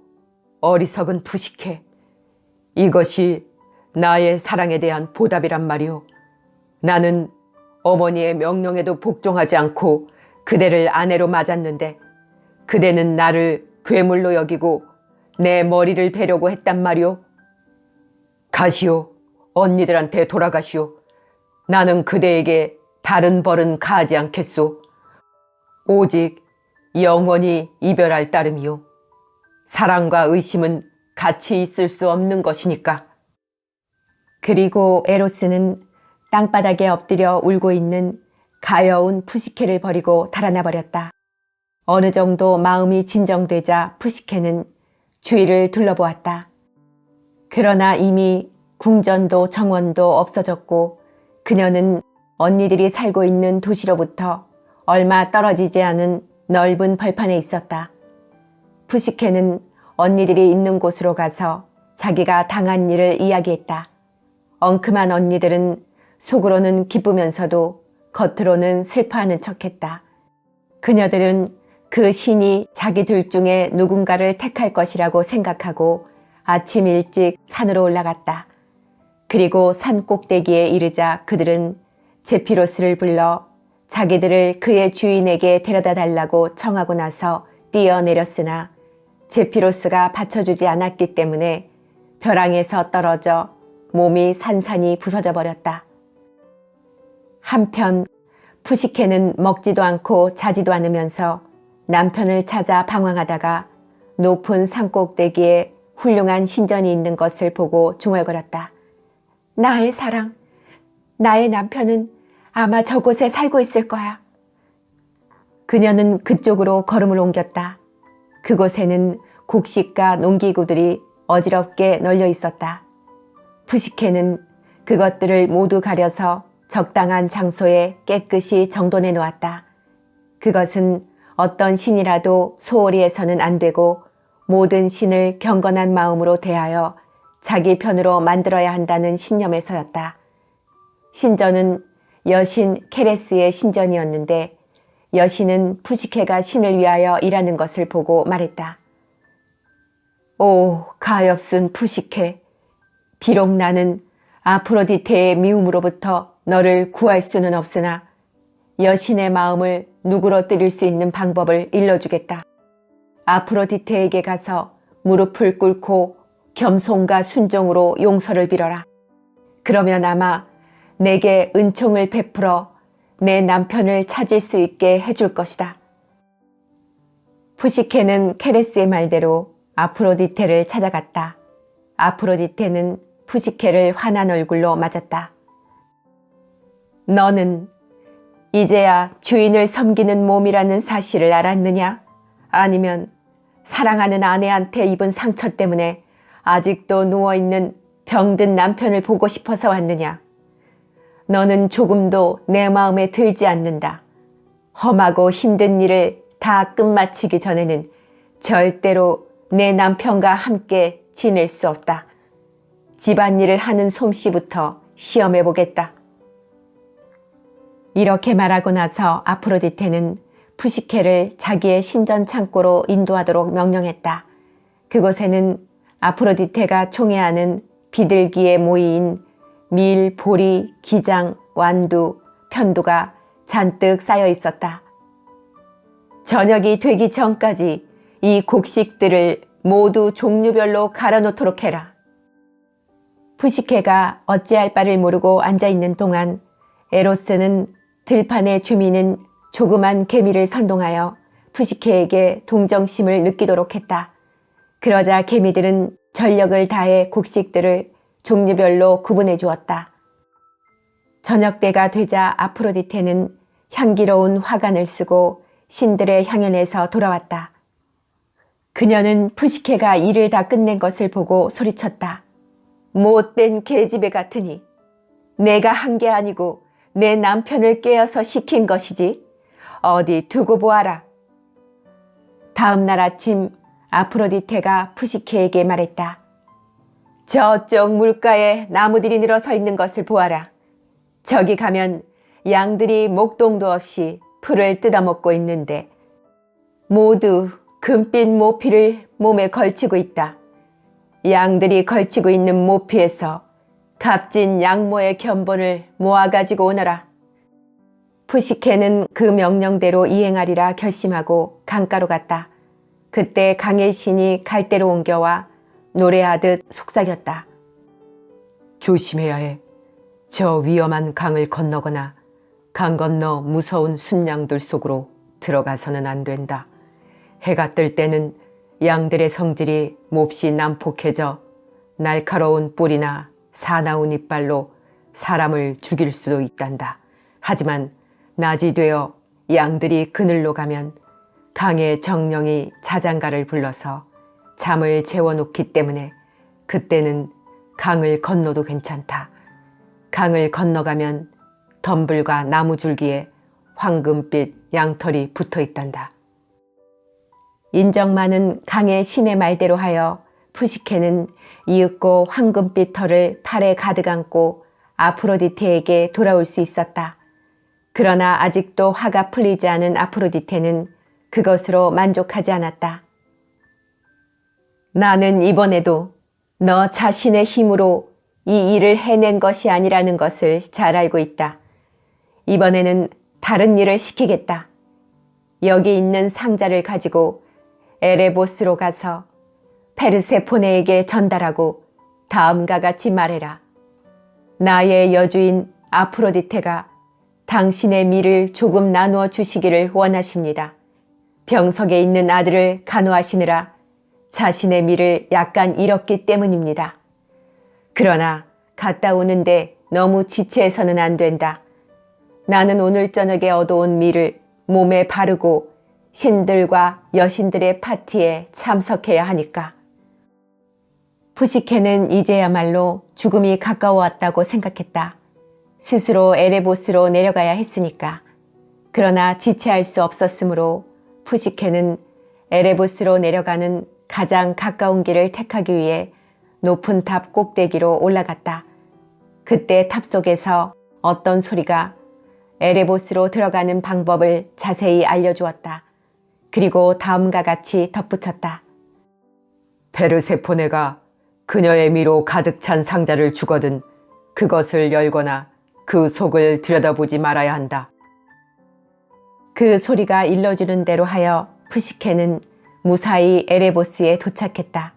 어리석은 푸시케. 이것이 나의 사랑에 대한 보답이란 말이오. 나는 어머니의 명령에도 복종하지 않고 그대를 아내로 맞았는데 그대는 나를 괴물로 여기고 내 머리를 베려고 했단 말이오. 가시오. 언니들한테 돌아가시오. 나는 그대에게 다른 벌은 가하지 않겠소. 오직 영원히 이별할 따름이오. 사랑과 의심은 같이 있을 수 없는 것이니까. 그리고 에로스는 땅바닥에 엎드려 울고 있는 가여운 푸시케를 버리고 달아나 버렸다. 어느 정도 마음이 진정되자 푸시케는 주위를 둘러보았다. 그러나 이미 궁전도 정원도 없어졌고 그녀는 언니들이 살고 있는 도시로부터 얼마 떨어지지 않은 넓은 벌판에 있었다. 푸시케는 언니들이 있는 곳으로 가서 자기가 당한 일을 이야기했다. 엉큼한 언니들은 속으로는 기쁘면서도 겉으로는 슬퍼하는 척했다. 그녀들은 그 신이 자기들 중에 누군가를 택할 것이라고 생각하고 아침 일찍 산으로 올라갔다. 그리고 산 꼭대기에 이르자 그들은 제피로스를 불러 자기들을 그의 주인에게 데려다 달라고 청하고 나서 뛰어내렸으나 제피로스가 받쳐주지 않았기 때문에 벼랑에서 떨어져 몸이 산산이 부서져 버렸다. 한편 푸시케는 먹지도 않고 자지도 않으면서 남편을 찾아 방황하다가 높은 산꼭대기에 훌륭한 신전이 있는 것을 보고 중얼거렸다. 나의 사랑, 나의 남편은 아마 저곳에 살고 있을 거야. 그녀는 그쪽으로 걸음을 옮겼다. 그곳에는 곡식과 농기구들이 어지럽게 널려 있었다. 푸시케는 그것들을 모두 가려서 적당한 장소에 깨끗이 정돈해 놓았다. 그것은 어떤 신이라도 소홀히 해서는 안 되고 모든 신을 경건한 마음으로 대하여 자기 편으로 만들어야 한다는 신념에서였다. 신전은 여신 케레스의 신전이었는데 여신은 푸시케가 신을 위하여 일하는 것을 보고 말했다. 오, 가엾은 푸시케. 비록 나는 아프로디테의 미움으로부터 너를 구할 수는 없으나 여신의 마음을 누그러뜨릴 수 있는 방법을 일러주겠다. 아프로디테에게 가서 무릎을 꿇고 겸손과 순종으로 용서를 빌어라. 그러면 아마 내게 은총을 베풀어 내 남편을 찾을 수 있게 해줄 것이다. 푸시케는 케레스의 말대로 아프로디테를 찾아갔다. 아프로디테는 푸시케를 환한 얼굴로 맞았다. 너는 이제야 주인을 섬기는 몸이라는 사실을 알았느냐? 아니면 사랑하는 아내한테 입은 상처 때문에 아직도 누워있는 병든 남편을 보고 싶어서 왔느냐? 너는 조금도 내 마음에 들지 않는다. 험하고 힘든 일을 다 끝마치기 전에는 절대로 내 남편과 함께 지낼 수 없다. 집안일을 하는 솜씨부터 시험해보겠다. 이렇게 말하고 나서 아프로디테는 푸시케를 자기의 신전 창고로 인도하도록 명령했다. 그곳에는 아프로디테가 총애하는 비둘기의 모이인 밀, 보리, 기장, 완두, 편두가 잔뜩 쌓여 있었다. 저녁이 되기 전까지 이 곡식들을 모두 종류별로 갈아놓도록 해라. 푸시케가 어찌할 바를 모르고 앉아있는 동안 에로스는 들판의 주민은 조그만 개미를 선동하여 푸시케에게 동정심을 느끼도록 했다. 그러자 개미들은 전력을 다해 곡식들을 종류별로 구분해 주었다. 저녁 때가 되자 아프로디테는 향기로운 화관을 쓰고 신들의 향연에서 돌아왔다. 그녀는 푸시케가 일을 다 끝낸 것을 보고 소리쳤다. 못된 계집애 같으니 내가 한 게 아니고 내 남편을 깨어서 시킨 것이지. 어디 두고 보아라. 다음 날 아침 아프로디테가 푸시케에게 말했다. 저쪽 물가에 나무들이 늘어서 있는 것을 보아라. 저기 가면 양들이 목동도 없이 풀을 뜯어먹고 있는데 모두 금빛 모피를 몸에 걸치고 있다. 양들이 걸치고 있는 모피에서 값진 양모의 견본을 모아가지고 오너라. 푸시케는 그 명령대로 이행하리라 결심하고 강가로 갔다. 그때 강의 신이 갈대로 옮겨와 노래하듯 속삭였다. 조심해야 해. 저 위험한 강을 건너거나 강 건너 무서운 순양들 속으로 들어가서는 안 된다. 해가 뜰 때는 양들의 성질이 몹시 난폭해져 날카로운 뿔이나 사나운 이빨로 사람을 죽일 수도 있단다. 하지만 낮이 되어 양들이 그늘로 가면 강의 정령이 자장가를 불러서 잠을 재워놓기 때문에 그때는 강을 건너도 괜찮다. 강을 건너가면 덤불과 나무줄기에 황금빛 양털이 붙어 있단다. 인정 많은 강의 신의 말대로 하여 푸시케는 이윽고 황금빛 털을 팔에 가득 안고 아프로디테에게 돌아올 수 있었다. 그러나 아직도 화가 풀리지 않은 아프로디테는 그것으로 만족하지 않았다. 나는 이번에도 너 자신의 힘으로 이 일을 해낸 것이 아니라는 것을 잘 알고 있다. 이번에는 다른 일을 시키겠다. 여기 있는 상자를 가지고 에레보스로 가서 페르세포네에게 전달하고 다음과 같이 말해라. 나의 여주인 아프로디테가 당신의 미를 조금 나누어 주시기를 원하십니다. 병석에 있는 아들을 간호하시느라 자신의 미를 약간 잃었기 때문입니다. 그러나 갔다 오는데 너무 지체해서는 안 된다. 나는 오늘 저녁에 얻어온 미를 몸에 바르고 신들과 여신들의 파티에 참석해야 하니까. 푸시케는 이제야말로 죽음이 가까워왔다고 생각했다. 스스로 에레보스로 내려가야 했으니까. 그러나 지체할 수 없었으므로 푸시케는 에레보스로 내려가는 가장 가까운 길을 택하기 위해 높은 탑 꼭대기로 올라갔다. 그때 탑 속에서 어떤 소리가 에레보스로 들어가는 방법을 자세히 알려주었다. 그리고 다음과 같이 덧붙였다. 페르세포네가 그녀의 미로 가득 찬 상자를 주거든 그것을 열거나 그 속을 들여다보지 말아야 한다. 그 소리가 일러주는 대로 하여 푸시케는 무사히 에레보스에 도착했다.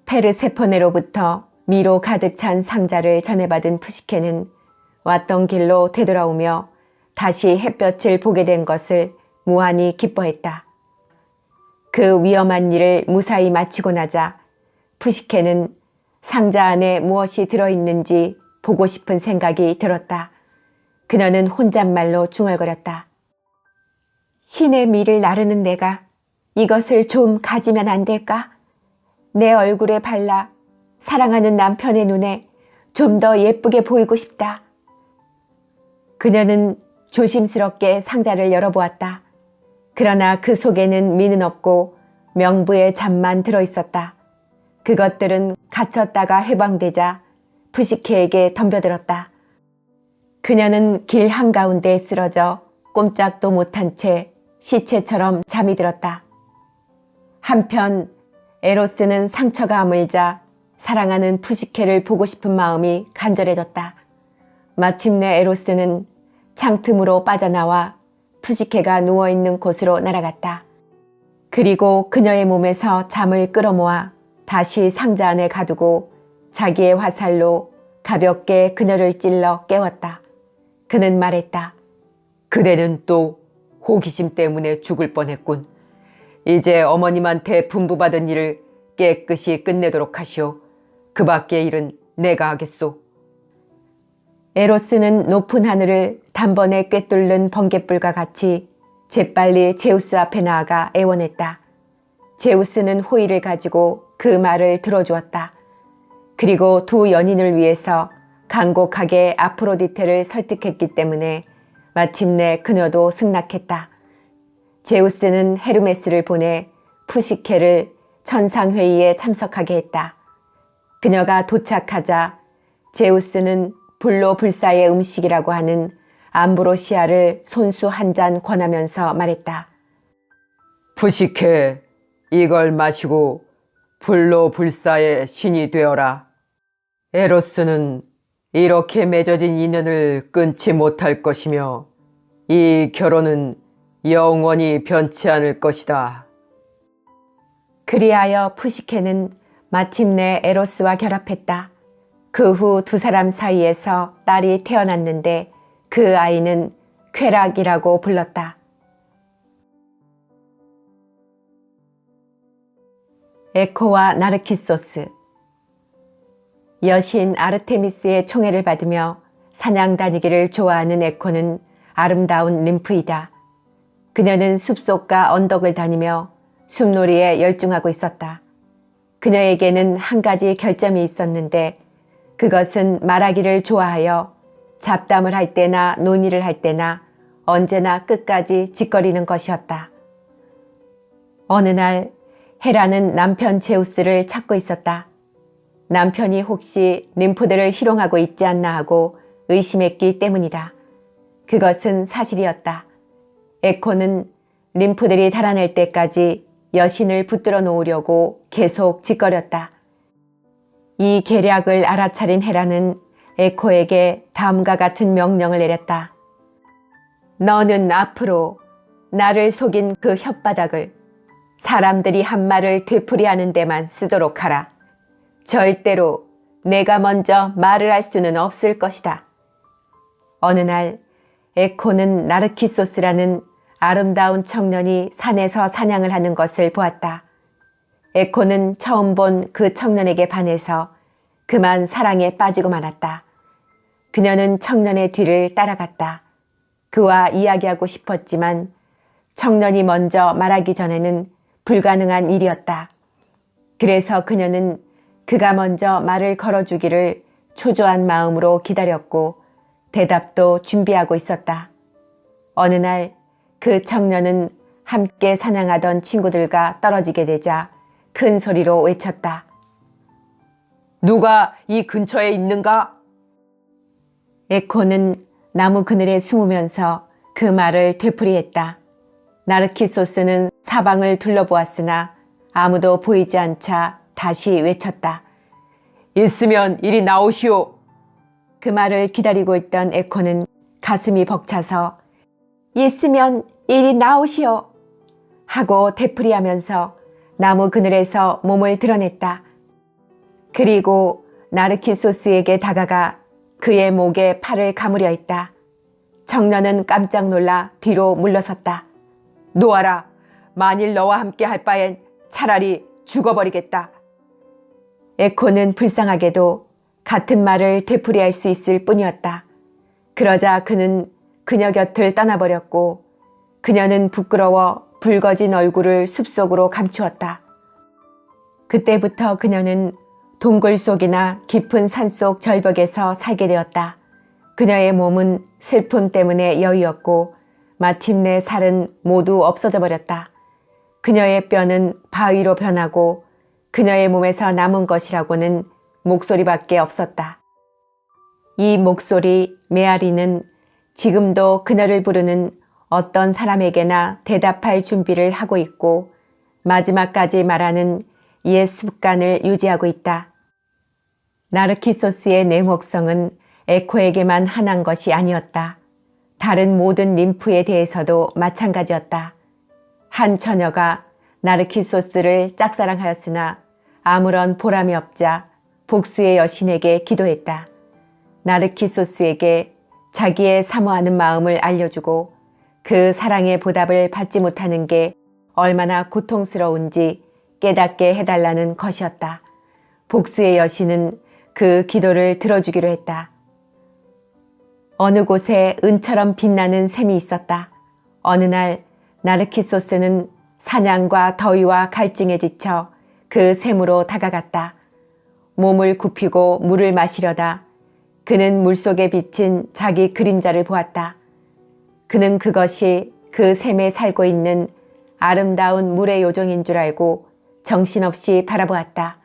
페르세포네로부터 미로 가득 찬 상자를 전해받은 푸시케는 왔던 길로 되돌아오며 다시 햇볕을 보게 된 것을 무한히 기뻐했다. 그 위험한 일을 무사히 마치고 나자 푸시케는 상자 안에 무엇이 들어있는지 보고 싶은 생각이 들었다. 그녀는 혼잣말로 중얼거렸다. 신의 미를 나르는 내가 이것을 좀 가지면 안 될까? 내 얼굴에 발라 사랑하는 남편의 눈에 좀 더 예쁘게 보이고 싶다. 그녀는 조심스럽게 상자를 열어보았다. 그러나 그 속에는 미는 없고 명부의 잠만 들어있었다. 그것들은 갇혔다가 해방되자 푸시케에게 덤벼들었다. 그녀는 길 한가운데 쓰러져 꼼짝도 못한 채 시체처럼 잠이 들었다. 한편 에로스는 상처가 아물자 사랑하는 푸시케를 보고 싶은 마음이 간절해졌다. 마침내 에로스는 창틈으로 빠져나와 푸시케가 누워있는 곳으로 날아갔다. 그리고 그녀의 몸에서 잠을 끌어모아 다시 상자 안에 가두고 자기의 화살로 가볍게 그녀를 찔러 깨웠다. 그는 말했다. 그대는 또 호기심 때문에 죽을 뻔했군. 이제 어머님한테 분부받은 일을 깨끗이 끝내도록 하시오. 그 밖의 일은 내가 하겠소. 에로스는 높은 하늘을 단번에 꿰뚫는 번갯불과 같이 재빨리 제우스 앞에 나아가 애원했다. 제우스는 호의를 가지고 그 말을 들어주었다. 그리고 두 연인을 위해서 간곡하게 아프로디테를 설득했기 때문에 마침내 그녀도 승낙했다. 제우스는 헤르메스를 보내 푸시케를 천상회의에 참석하게 했다. 그녀가 도착하자 제우스는 불로 불사의 음식이라고 하는 암브로시아를 손수 한 잔 권하면서 말했다. 푸시케, 이걸 마시고 불로 불사의 신이 되어라. 에로스는 이렇게 맺어진 인연을 끊지 못할 것이며 이 결혼은 영원히 변치 않을 것이다. 그리하여 푸시케는 마침내 에로스와 결합했다. 그 후 두 사람 사이에서 딸이 태어났는데 그 아이는 쾌락이라고 불렀다. 에코와 나르키소스. 여신 아르테미스의 총애를 받으며 사냥 다니기를 좋아하는 에코는 아름다운 림프이다. 그녀는 숲속과 언덕을 다니며 숲놀이에 열중하고 있었다. 그녀에게는 한 가지 결점이 있었는데 그것은 말하기를 좋아하여 잡담을 할 때나 논의를 할 때나 언제나 끝까지 짓거리는 것이었다. 어느 날 헤라는 남편 제우스를 찾고 있었다. 남편이 혹시 림프들을 희롱하고 있지 않나 하고 의심했기 때문이다. 그것은 사실이었다. 에코는 림프들이 달아날 때까지 여신을 붙들어 놓으려고 계속 짓거렸다. 이 계략을 알아차린 헤라는 에코에게 다음과 같은 명령을 내렸다. 너는 앞으로 나를 속인 그 혓바닥을 사람들이 한 말을 되풀이하는 데만 쓰도록 하라. 절대로 내가 먼저 말을 할 수는 없을 것이다. 어느 날 에코는 나르키소스라는 아름다운 청년이 산에서 사냥을 하는 것을 보았다. 에코는 처음 본 그 청년에게 반해서 그만 사랑에 빠지고 말았다. 그녀는 청년의 뒤를 따라갔다. 그와 이야기하고 싶었지만 청년이 먼저 말하기 전에는 불가능한 일이었다. 그래서 그녀는 그가 먼저 말을 걸어주기를 초조한 마음으로 기다렸고 대답도 준비하고 있었다. 어느 날 그 청년은 함께 사냥하던 친구들과 떨어지게 되자 큰 소리로 외쳤다. 누가 이 근처에 있는가? 에코는 나무 그늘에 숨으면서 그 말을 되풀이했다. 나르키소스는 사방을 둘러보았으나 아무도 보이지 않자 다시 외쳤다. 있으면 이리 나오시오. 그 말을 기다리고 있던 에코는 가슴이 벅차서 있으면 이리 나오시오 하고 되풀이하면서 나무 그늘에서 몸을 드러냈다. 그리고 나르키소스에게 다가가 그의 목에 팔을 가무려 했다. 청년은 깜짝 놀라 뒤로 물러섰다. 놓아라. 만일 너와 함께 할 바엔 차라리 죽어버리겠다. 에코는 불쌍하게도 같은 말을 되풀이할 수 있을 뿐이었다. 그러자 그는 그녀 곁을 떠나버렸고 그녀는 부끄러워 붉어진 얼굴을 숲속으로 감추었다. 그때부터 그녀는 동굴 속이나 깊은 산속 절벽에서 살게 되었다. 그녀의 몸은 슬픔 때문에 여위었고 마침내 살은 모두 없어져 버렸다. 그녀의 뼈는 바위로 변하고 그녀의 몸에서 남은 것이라고는 목소리밖에 없었다. 이 목소리 메아리는 지금도 그녀를 부르는 어떤 사람에게나 대답할 준비를 하고 있고 마지막까지 말하는 옛 습관을 유지하고 있다. 나르키소스의 냉혹성은 에코에게만 한한 것이 아니었다. 다른 모든 림프에 대해서도 마찬가지였다. 한 처녀가 나르키소스를 짝사랑하였으나 아무런 보람이 없자 복수의 여신에게 기도했다. 나르키소스에게 자기의 사모하는 마음을 알려주고 그 사랑의 보답을 받지 못하는 게 얼마나 고통스러운지 깨닫게 해달라는 것이었다. 복수의 여신은 그 기도를 들어주기로 했다. 어느 곳에 은처럼 빛나는 샘이 있었다. 어느 날 나르키소스는 사냥과 더위와 갈증에 지쳐 그 샘으로 다가갔다. 몸을 굽히고 물을 마시려다 그는 물속에 비친 자기 그림자를 보았다. 그는 그것이 그 샘에 살고 있는 아름다운 물의 요정인 줄 알고 정신없이 바라보았다.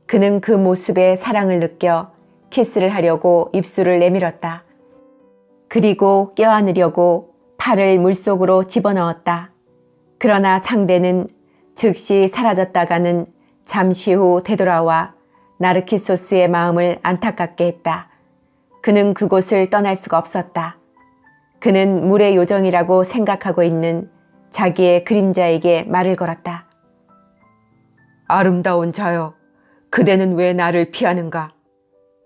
그는 그 모습에 사랑을 느껴 키스를 하려고 입술을 내밀었다. 그리고 껴안으려고 팔을 물속으로 집어넣었다. 그러나 상대는 즉시 사라졌다가는 잠시 후 되돌아와 나르키소스의 마음을 안타깝게 했다. 그는 그곳을 떠날 수가 없었다. 그는 물의 요정이라고 생각하고 있는 자기의 그림자에게 말을 걸었다. 아름다운 자여, 그대는 왜 나를 피하는가?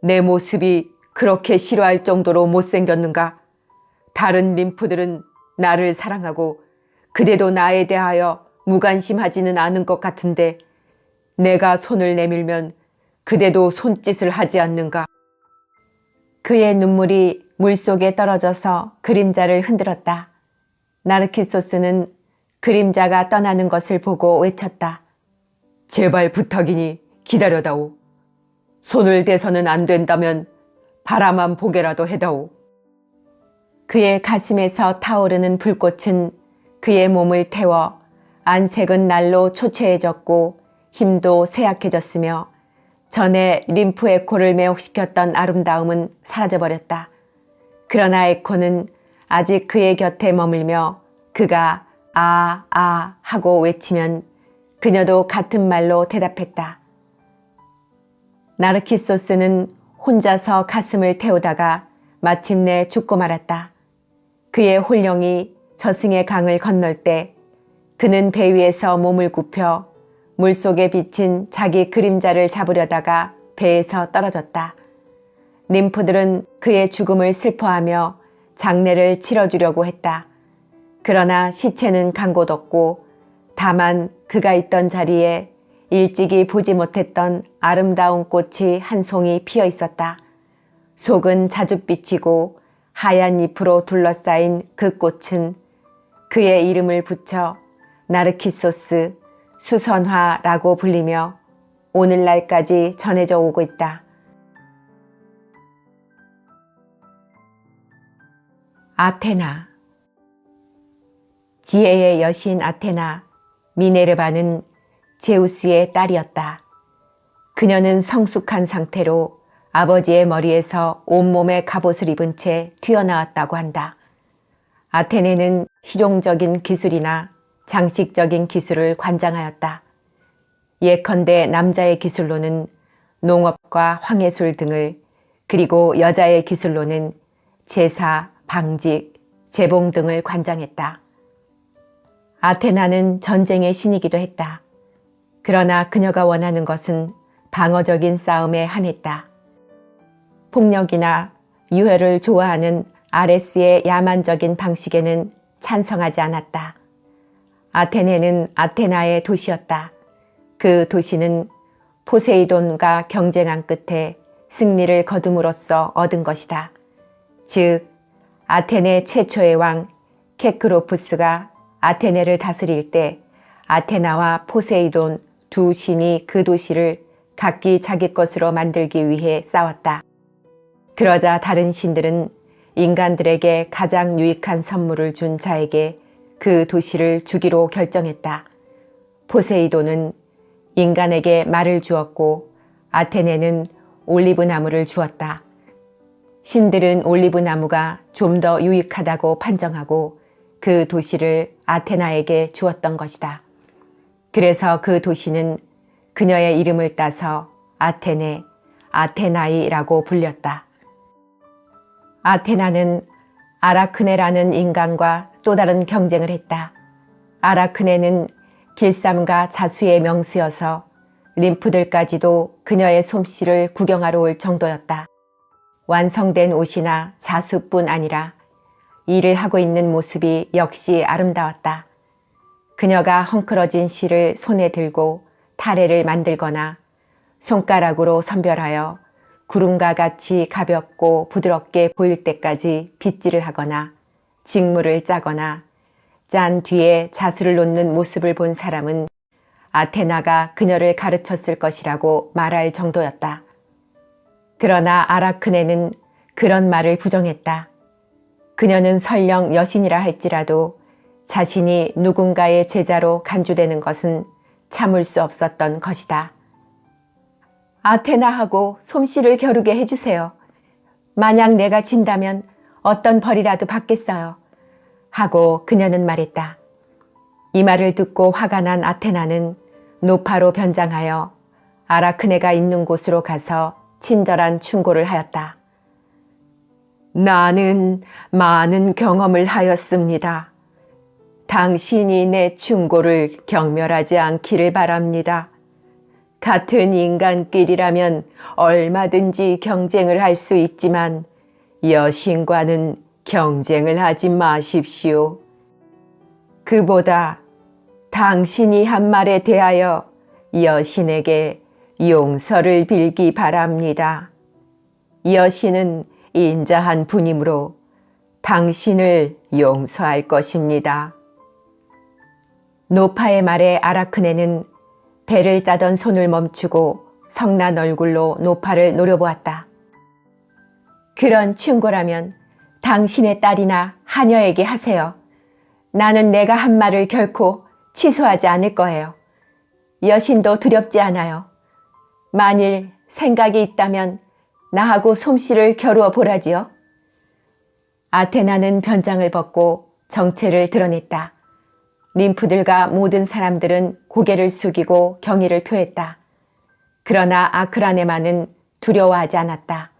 내 모습이 그렇게 싫어할 정도로 못생겼는가? 다른 림프들은 나를 사랑하고 그대도 나에 대하여 무관심하지는 않은 것 같은데 내가 손을 내밀면 그대도 손짓을 하지 않는가? 그의 눈물이 물속에 떨어져서 그림자를 흔들었다. 나르키소스는 그림자가 떠나는 것을 보고 외쳤다. 제발 부탁이니 기다려다오. 손을 대서는 안 된다면 바라만 보게라도 해다오. 그의 가슴에서 타오르는 불꽃은 그의 몸을 태워 안색은 날로 초췌해졌고 힘도 쇠약해졌으며 전에 림프 에코를 매혹시켰던 아름다움은 사라져버렸다. 그러나 에코는 아직 그의 곁에 머물며 그가 아 하고 외치면 그녀도 같은 말로 대답했다. 나르키소스는 혼자서 가슴을 태우다가 마침내 죽고 말았다. 그의 홀령이 저승의 강을 건널 때 그는 배 위에서 몸을 굽혀 물속에 비친 자기 그림자를 잡으려다가 배에서 떨어졌다. 림프들은 그의 죽음을 슬퍼하며 장례를 치러주려고 했다. 그러나 시체는 간 곳 없고 다만 그가 있던 자리에 일찍이 보지 못했던 아름다운 꽃이 한 송이 피어 있었다. 속은 자줏빛이고 하얀 잎으로 둘러싸인 그 꽃은 그의 이름을 붙여 나르키소스, 수선화라고 불리며 오늘날까지 전해져 오고 있다. 아테나. 지혜의 여신 아테나, 미네르바는 제우스의 딸이었다. 그녀는 성숙한 상태로 아버지의 머리에서 온몸에 갑옷을 입은 채 튀어나왔다고 한다. 아테네는 실용적인 기술이나 장식적인 기술을 관장하였다. 예컨대 남자의 기술로는 농업과 황해술 등을, 그리고 여자의 기술로는 제사, 방직, 재봉 등을 관장했다. 아테나는 전쟁의 신이기도 했다. 그러나 그녀가 원하는 것은 방어적인 싸움에 한했다. 폭력이나 유해를 좋아하는 아레스의 야만적인 방식에는 찬성하지 않았다. 아테네는 아테나의 도시였다. 그 도시는 포세이돈과 경쟁한 끝에 승리를 거둠으로써 얻은 것이다. 즉, 아테네 최초의 왕 케크로푸스가 아테네를 다스릴 때 아테나와 포세이돈 두 신이 그 도시를 각기 자기 것으로 만들기 위해 싸웠다. 그러자 다른 신들은 인간들에게 가장 유익한 선물을 준 자에게 그 도시를 주기로 결정했다. 포세이돈은 인간에게 말을 주었고 아테네는 올리브 나무를 주었다. 신들은 올리브 나무가 좀 더 유익하다고 판정하고 그 도시를 아테나에게 주었던 것이다. 그래서 그 도시는 그녀의 이름을 따서 아테네, 아테나이라고 불렸다. 아테나는 아라크네라는 인간과 또 다른 경쟁을 했다. 아라크네는 길쌈과 자수의 명수여서 림프들까지도 그녀의 솜씨를 구경하러 올 정도였다. 완성된 옷이나 자수뿐 아니라 일을 하고 있는 모습이 역시 아름다웠다. 그녀가 헝클어진 실을 손에 들고 타래를 만들거나 손가락으로 선별하여 구름과 같이 가볍고 부드럽게 보일 때까지 빗질을 하거나 직물을 짜거나 짠 뒤에 자수를 놓는 모습을 본 사람은 아테나가 그녀를 가르쳤을 것이라고 말할 정도였다. 그러나 아라크네는 그런 말을 부정했다. 그녀는 설령 여신이라 할지라도 자신이 누군가의 제자로 간주되는 것은 참을 수 없었던 것이다. 아테나하고 솜씨를 겨루게 해주세요. 만약 내가 진다면 어떤 벌이라도 받겠어요. 하고 그녀는 말했다. 이 말을 듣고 화가 난 아테나는 노파로 변장하여 아라크네가 있는 곳으로 가서 친절한 충고를 하였다. 나는 많은 경험을 하였습니다. 당신이 내 충고를 경멸하지 않기를 바랍니다. 같은 인간끼리라면 얼마든지 경쟁을 할 수 있지만 여신과는 경쟁을 하지 마십시오. 그보다 당신이 한 말에 대하여 여신에게 용서를 빌기 바랍니다. 여신은 인자한 분이므로 당신을 용서할 것입니다. 노파의 말에 아라크네는 배를 짜던 손을 멈추고 성난 얼굴로 노파를 노려보았다. 그런 충고라면 당신의 딸이나 하녀에게 하세요. 나는 내가 한 말을 결코 취소하지 않을 거예요. 여신도 두렵지 않아요. 만일 생각이 있다면 나하고 솜씨를 겨루어 보라지요. 아테나는 변장을 벗고 정체를 드러냈다. 림프들과 모든 사람들은 고개를 숙이고 경의를 표했다. 그러나 아크라네마는 두려워하지 않았다.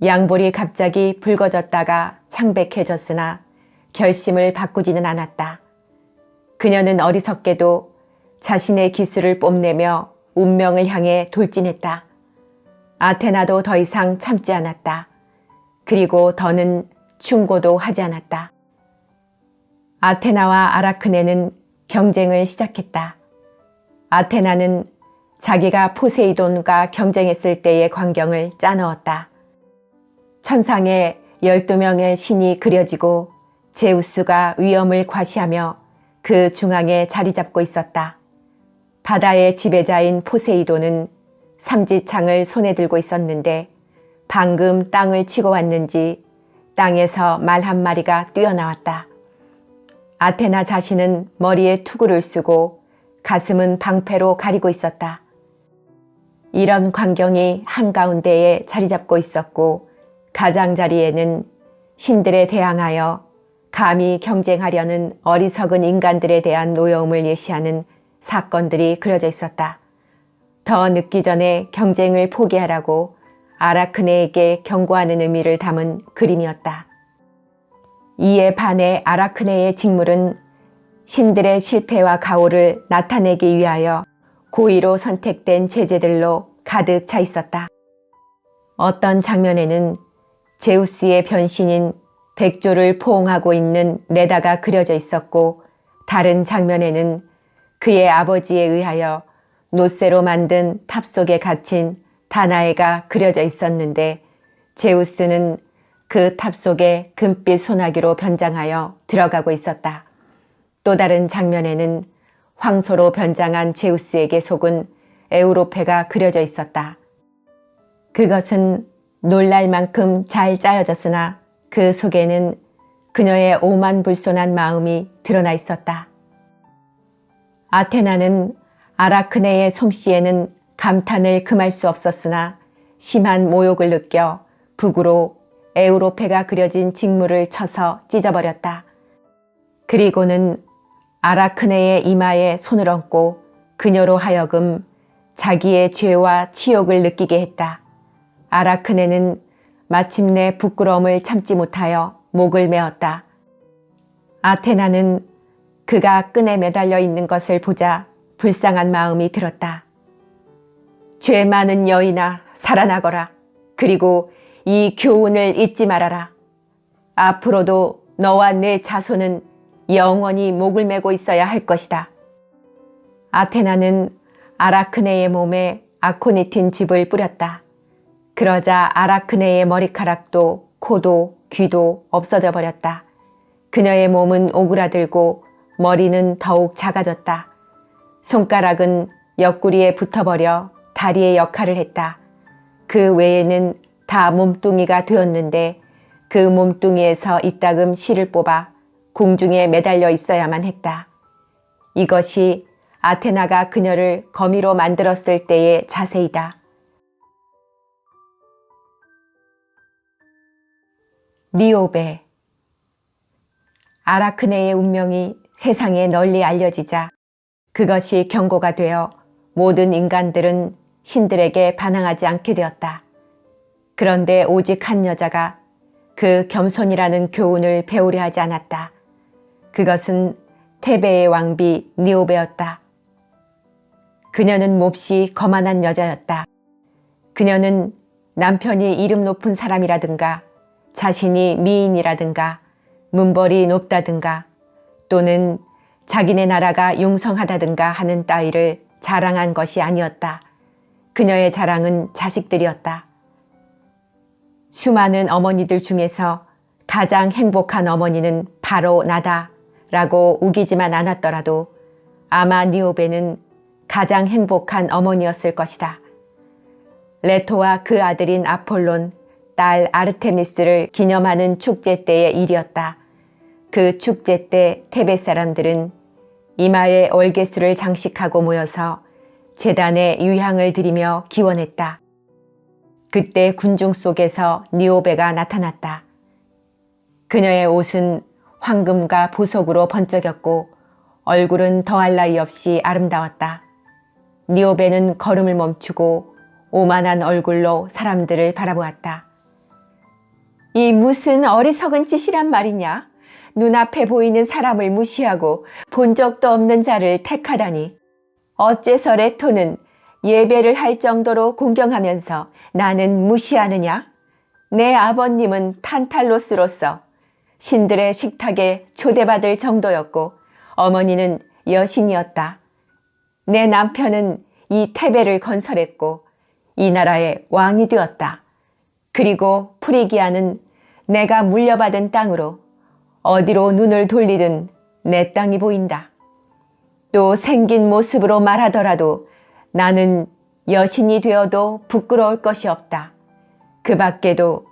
양볼이 갑자기 붉어졌다가 창백해졌으나 결심을 바꾸지는 않았다. 그녀는 어리석게도 자신의 기술을 뽐내며 운명을 향해 돌진했다. 아테나도 더 이상 참지 않았다. 그리고 더는 충고도 하지 않았다. 아테나와 아라크네는 경쟁을 시작했다. 아테나는 자기가 포세이돈과 경쟁했을 때의 광경을 짜넣었다. 천상에 12명의 신이 그려지고 제우스가 위엄을 과시하며 그 중앙에 자리 잡고 있었다. 바다의 지배자인 포세이돈은 삼지창을 손에 들고 있었는데 방금 땅을 치고 왔는지 땅에서 말 한 마리가 뛰어나왔다. 아테나 자신은 머리에 투구를 쓰고 가슴은 방패로 가리고 있었다. 이런 광경이 한가운데에 자리 잡고 있었고 가장자리에는 신들에 대항하여 감히 경쟁하려는 어리석은 인간들에 대한 노여움을 예시하는 사건들이 그려져 있었다. 더 늦기 전에 경쟁을 포기하라고 아라크네에게 경고하는 의미를 담은 그림이었다. 이에 반해 아라크네의 직물은 신들의 실패와 가오를 나타내기 위하여 고의로 선택된 제재들로 가득 차 있었다. 어떤 장면에는 제우스의 변신인 백조를 포옹하고 있는 레다가 그려져 있었고 다른 장면에는 그의 아버지에 의하여 노쇠로 만든 탑 속에 갇힌 다나에가 그려져 있었는데 제우스는 그 탑 속에 금빛 소나기로 변장하여 들어가고 있었다. 또 다른 장면에는 황소로 변장한 제우스에게 속은 에우로페가 그려져 있었다. 그것은 놀랄 만큼 잘 짜여졌으나 그 속에는 그녀의 오만불손한 마음이 드러나 있었다. 아테나는 아라크네의 솜씨에는 감탄을 금할 수 없었으나 심한 모욕을 느껴 북으로 에우로페가 그려진 직물을 쳐서 찢어버렸다. 그리고는 아라크네의 이마에 손을 얹고 그녀로 하여금 자기의 죄와 치욕을 느끼게 했다. 아라크네는 마침내 부끄러움을 참지 못하여 목을 메었다. 아테나는 그가 끈에 매달려 있는 것을 보자 불쌍한 마음이 들었다. 죄 많은 여인아, 살아나거라. 그리고 이 교훈을 잊지 말아라. 앞으로도 너와 내 자손은 영원히 목을 메고 있어야 할 것이다. 아테나는 아라크네의 몸에 아코니틴 즙을 뿌렸다. 그러자 아라크네의 머리카락도 코도 귀도 없어져 버렸다. 그녀의 몸은 오그라들고 머리는 더욱 작아졌다. 손가락은 옆구리에 붙어버려 다리의 역할을 했다. 그 외에는 다 몸뚱이가 되었는데 그 몸뚱이에서 이따금 실을 뽑아 공중에 매달려 있어야만 했다. 이것이 아테나가 그녀를 거미로 만들었을 때의 자세이다. 니오베. 아라크네의 운명이 세상에 널리 알려지자 그것이 경고가 되어 모든 인간들은 신들에게 반항하지 않게 되었다. 그런데 오직 한 여자가 그 겸손이라는 교훈을 배우려 하지 않았다. 그것은 테베의 왕비 니오베였다. 그녀는 몹시 거만한 여자였다. 그녀는 남편이 이름 높은 사람이라든가 자신이 미인이라든가 문벌이 높다든가 또는 자기네 나라가 융성하다든가 하는 따위를 자랑한 것이 아니었다. 그녀의 자랑은 자식들이었다. 수많은 어머니들 중에서 가장 행복한 어머니는 바로 나다 라고 우기지만 않았더라도 아마 니오베는 가장 행복한 어머니였을 것이다. 레토와 그 아들인 아폴론, 딸 아르테미스를 기념하는 축제 때의 일이었다. 그 축제 때 테베 사람들은 이마에 월계수를 장식하고 모여서 제단에 유향을 드리며 기원했다. 그때 군중 속에서 니오베가 나타났다. 그녀의 옷은 황금과 보석으로 번쩍였고 얼굴은 더할 나위 없이 아름다웠다. 니오베는 걸음을 멈추고 오만한 얼굴로 사람들을 바라보았다. 이 무슨 어리석은 짓이란 말이냐? 눈앞에 보이는 사람을 무시하고 본 적도 없는 자를 택하다니. 어째서 레토는 예배를 할 정도로 공경하면서 나는 무시하느냐? 내 아버님은 탄탈로스로서 신들의 식탁에 초대받을 정도였고 어머니는 여신이었다. 내 남편은 이 테베를 건설했고 이 나라의 왕이 되었다. 그리고 프리기아는 내가 물려받은 땅으로 어디로 눈을 돌리든 내 땅이 보인다. 또 생긴 모습으로 말하더라도 나는 여신이 되어도 부끄러울 것이 없다. 그 밖에도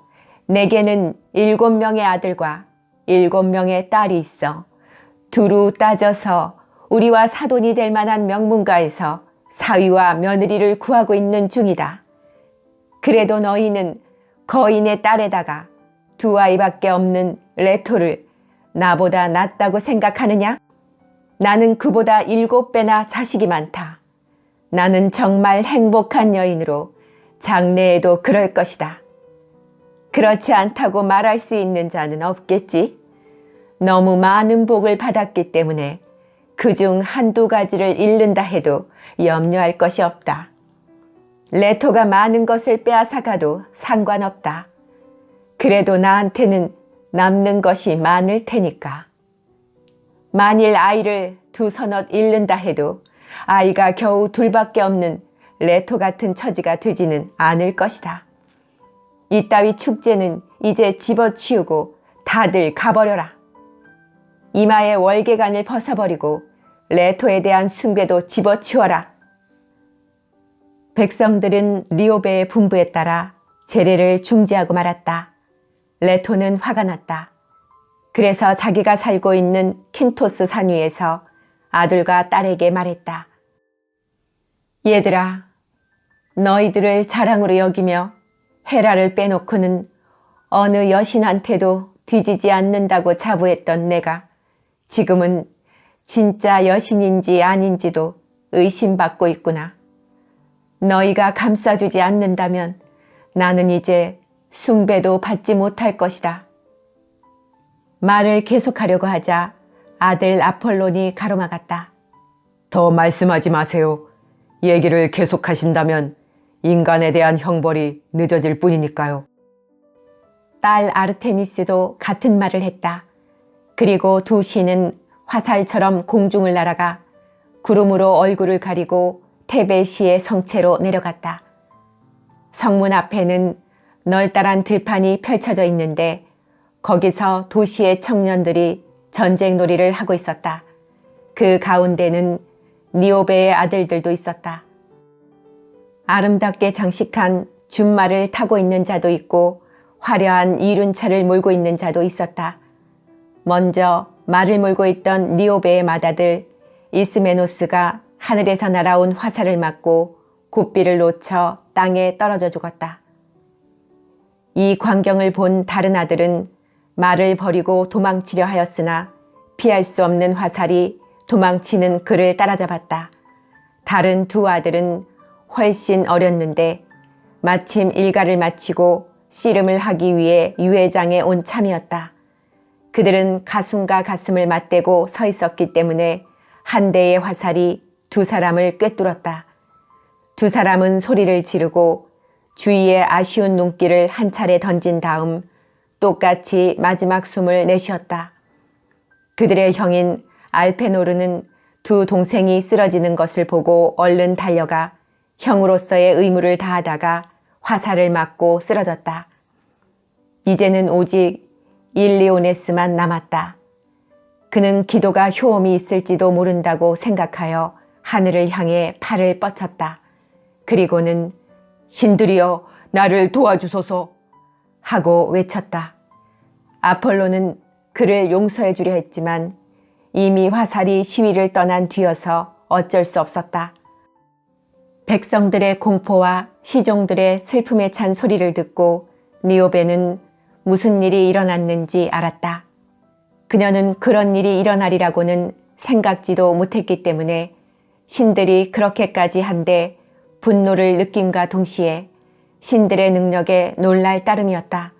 내게는 7명의 아들과 7명의 딸이 있어 두루 따져서 우리와 사돈이 될 만한 명문가에서 사위와 며느리를 구하고 있는 중이다. 그래도 너희는 거인의 딸에다가 2아이밖에 없는 레토를 나보다 낫다고 생각하느냐? 나는 그보다 7배나 자식이 많다. 나는 정말 행복한 여인으로 장래에도 그럴 것이다. 그렇지 않다고 말할 수 있는 자는 없겠지. 너무 많은 복을 받았기 때문에 그중 한두 가지를 잃는다 해도 염려할 것이 없다. 레토가 많은 것을 빼앗아가도 상관없다. 그래도 나한테는 남는 것이 많을 테니까. 만일 아이를 두서넛 잃는다 해도 아이가 겨우 둘밖에 없는 레토 같은 처지가 되지는 않을 것이다. 이따위 축제는 이제 집어치우고 다들 가버려라. 이마에 월계관을 벗어버리고 레토에 대한 숭배도 집어치워라. 백성들은 리오베의 분부에 따라 제례를 중지하고 말았다. 레토는 화가 났다. 그래서 자기가 살고 있는 킨토스 산 위에서 아들과 딸에게 말했다. 얘들아, 너희들을 자랑으로 여기며 헤라를 빼놓고는 어느 여신한테도 뒤지지 않는다고 자부했던 내가 지금은 진짜 여신인지 아닌지도 의심받고 있구나. 너희가 감싸주지 않는다면 나는 이제 숭배도 받지 못할 것이다. 말을 계속하려고 하자 아들 아폴론이 가로막았다. 더 말씀하지 마세요. 얘기를 계속하신다면 인간에 대한 형벌이 늦어질 뿐이니까요. 딸 아르테미스도 같은 말을 했다. 그리고 두 신은 화살처럼 공중을 날아가 구름으로 얼굴을 가리고 테베시의 성체로 내려갔다. 성문 앞에는 널따란 들판이 펼쳐져 있는데 거기서 도시의 청년들이 전쟁놀이를 하고 있었다. 그 가운데는 니오베의 아들들도 있었다. 아름답게 장식한 준말을 타고 있는 자도 있고 화려한 이륜차를 몰고 있는 자도 있었다. 먼저 말을 몰고 있던 니오베의 맏아들 이스메노스가 하늘에서 날아온 화살을 맞고 굿비를 놓쳐 땅에 떨어져 죽었다. 이 광경을 본 다른 아들은 말을 버리고 도망치려 하였으나 피할 수 없는 화살이 도망치는 그를 따라잡았다. 다른 두 아들은 훨씬 어렸는데 마침 일가를 마치고 씨름을 하기 위해 유회장에 온 참이었다. 그들은 가슴과 가슴을 맞대고 서 있었기 때문에 한 대의 화살이 두 사람을 꿰뚫었다. 두 사람은 소리를 지르고 주위에 아쉬운 눈길을 한 차례 던진 다음 똑같이 마지막 숨을 내쉬었다. 그들의 형인 알페노르는 두 동생이 쓰러지는 것을 보고 얼른 달려가 형으로서의 의무를 다하다가 화살을 맞고 쓰러졌다. 이제는 오직 일리오네스만 남았다. 그는 기도가 효험이 있을지도 모른다고 생각하여 하늘을 향해 팔을 뻗쳤다. 그리고는 신들이여 나를 도와주소서 하고 외쳤다. 아폴로는 그를 용서해 주려 했지만 이미 화살이 시위를 떠난 뒤여서 어쩔 수 없었다. 백성들의 공포와 시종들의 슬픔에 찬 소리를 듣고 니오베는 무슨 일이 일어났는지 알았다. 그녀는 그런 일이 일어나리라고는 생각지도 못했기 때문에 신들이 그렇게까지 한데 분노를 느낌과 동시에 신들의 능력에 놀랄 따름이었다.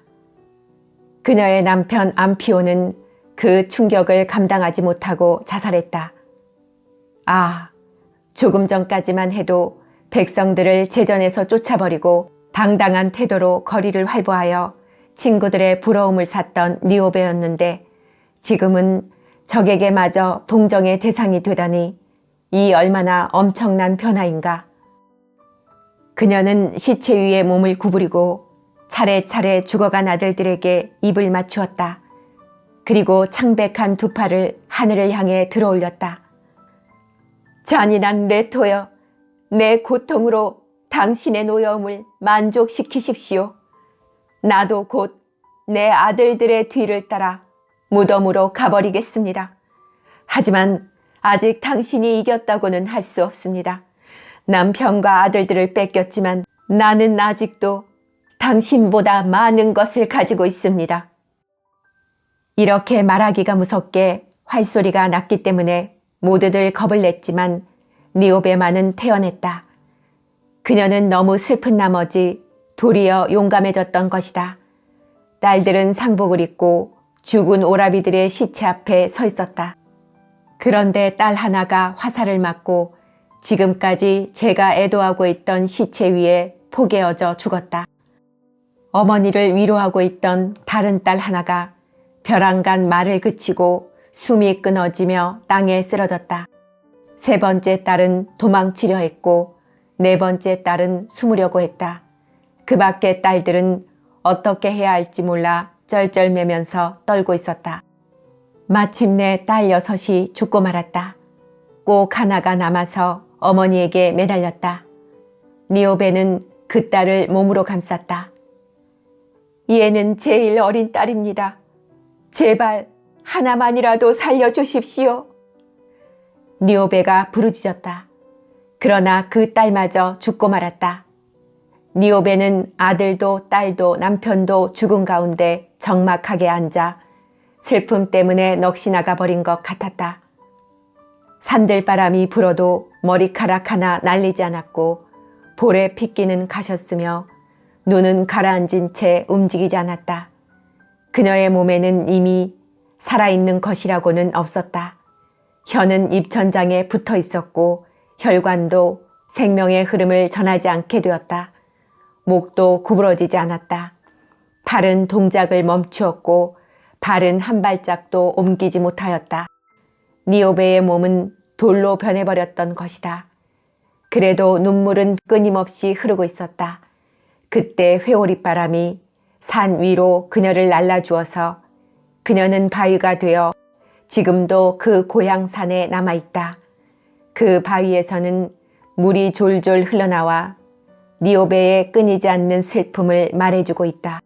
그녀의 남편 암피오는 그 충격을 감당하지 못하고 자살했다. 아, 조금 전까지만 해도 백성들을 제전에서 쫓아버리고 당당한 태도로 거리를 활보하여 친구들의 부러움을 샀던 니오베였는데 지금은 적에게마저 동정의 대상이 되다니 이 얼마나 엄청난 변화인가. 그녀는 시체 위에 몸을 구부리고 차례차례 죽어간 아들들에게 입을 맞추었다. 그리고 창백한 두 팔을 하늘을 향해 들어올렸다. 잔인한 레토여, 내 고통으로 당신의 노여움을 만족시키십시오. 나도 곧 내 아들들의 뒤를 따라 무덤으로 가버리겠습니다. 하지만 아직 당신이 이겼다고는 할 수 없습니다. 남편과 아들들을 뺏겼지만 나는 아직도 당신보다 많은 것을 가지고 있습니다. 이렇게 말하기가 무섭게 활소리가 났기 때문에 모두들 겁을 냈지만 니오베만은 태어냈다. 그녀는 너무 슬픈 나머지 도리어 용감해졌던 것이다. 딸들은 상복을 입고 죽은 오라비들의 시체 앞에 서 있었다. 그런데 딸 하나가 화살을 맞고 지금까지 제가 애도하고 있던 시체 위에 포개어져 죽었다. 어머니를 위로하고 있던 다른 딸 하나가 벼랑간 말을 그치고 숨이 끊어지며 땅에 쓰러졌다. 세 번째 딸은 도망치려 했고 네 번째 딸은 숨으려고 했다. 그 밖의 딸들은 어떻게 해야 할지 몰라 쩔쩔매면서 떨고 있었다. 마침내 딸 6이 죽고 말았다. 꼭 하나가 남아서 어머니에게 매달렸다. 니오베는 그 딸을 몸으로 감쌌다. 얘는 제일 어린 딸입니다. 제발 하나만이라도 살려주십시오. 니오베가 부르짖었다. 그러나 그 딸마저 죽고 말았다. 니오베는 아들도 딸도 남편도 죽은 가운데 적막하게 앉아 슬픔 때문에 넋이 나가버린 것 같았다. 산들바람이 불어도 머리카락 하나 날리지 않았고 볼에 핏기는 가셨으며 눈은 가라앉은 채 움직이지 않았다. 그녀의 몸에는 이미 살아있는 것이라고는 없었다. 혀는 입천장에 붙어 있었고 혈관도 생명의 흐름을 전하지 않게 되었다. 목도 구부러지지 않았다. 팔은 동작을 멈추었고 발은 한 발짝도 옮기지 못하였다. 니오베의 몸은 돌로 변해버렸던 것이다. 그래도 눈물은 끊임없이 흐르고 있었다. 그때 회오리바람이 산 위로 그녀를 날라주어서 그녀는 바위가 되어 지금도 그 고향산에 남아있다. 그 바위에서는 물이 졸졸 흘러나와 니오베의 끊이지 않는 슬픔을 말해주고 있다.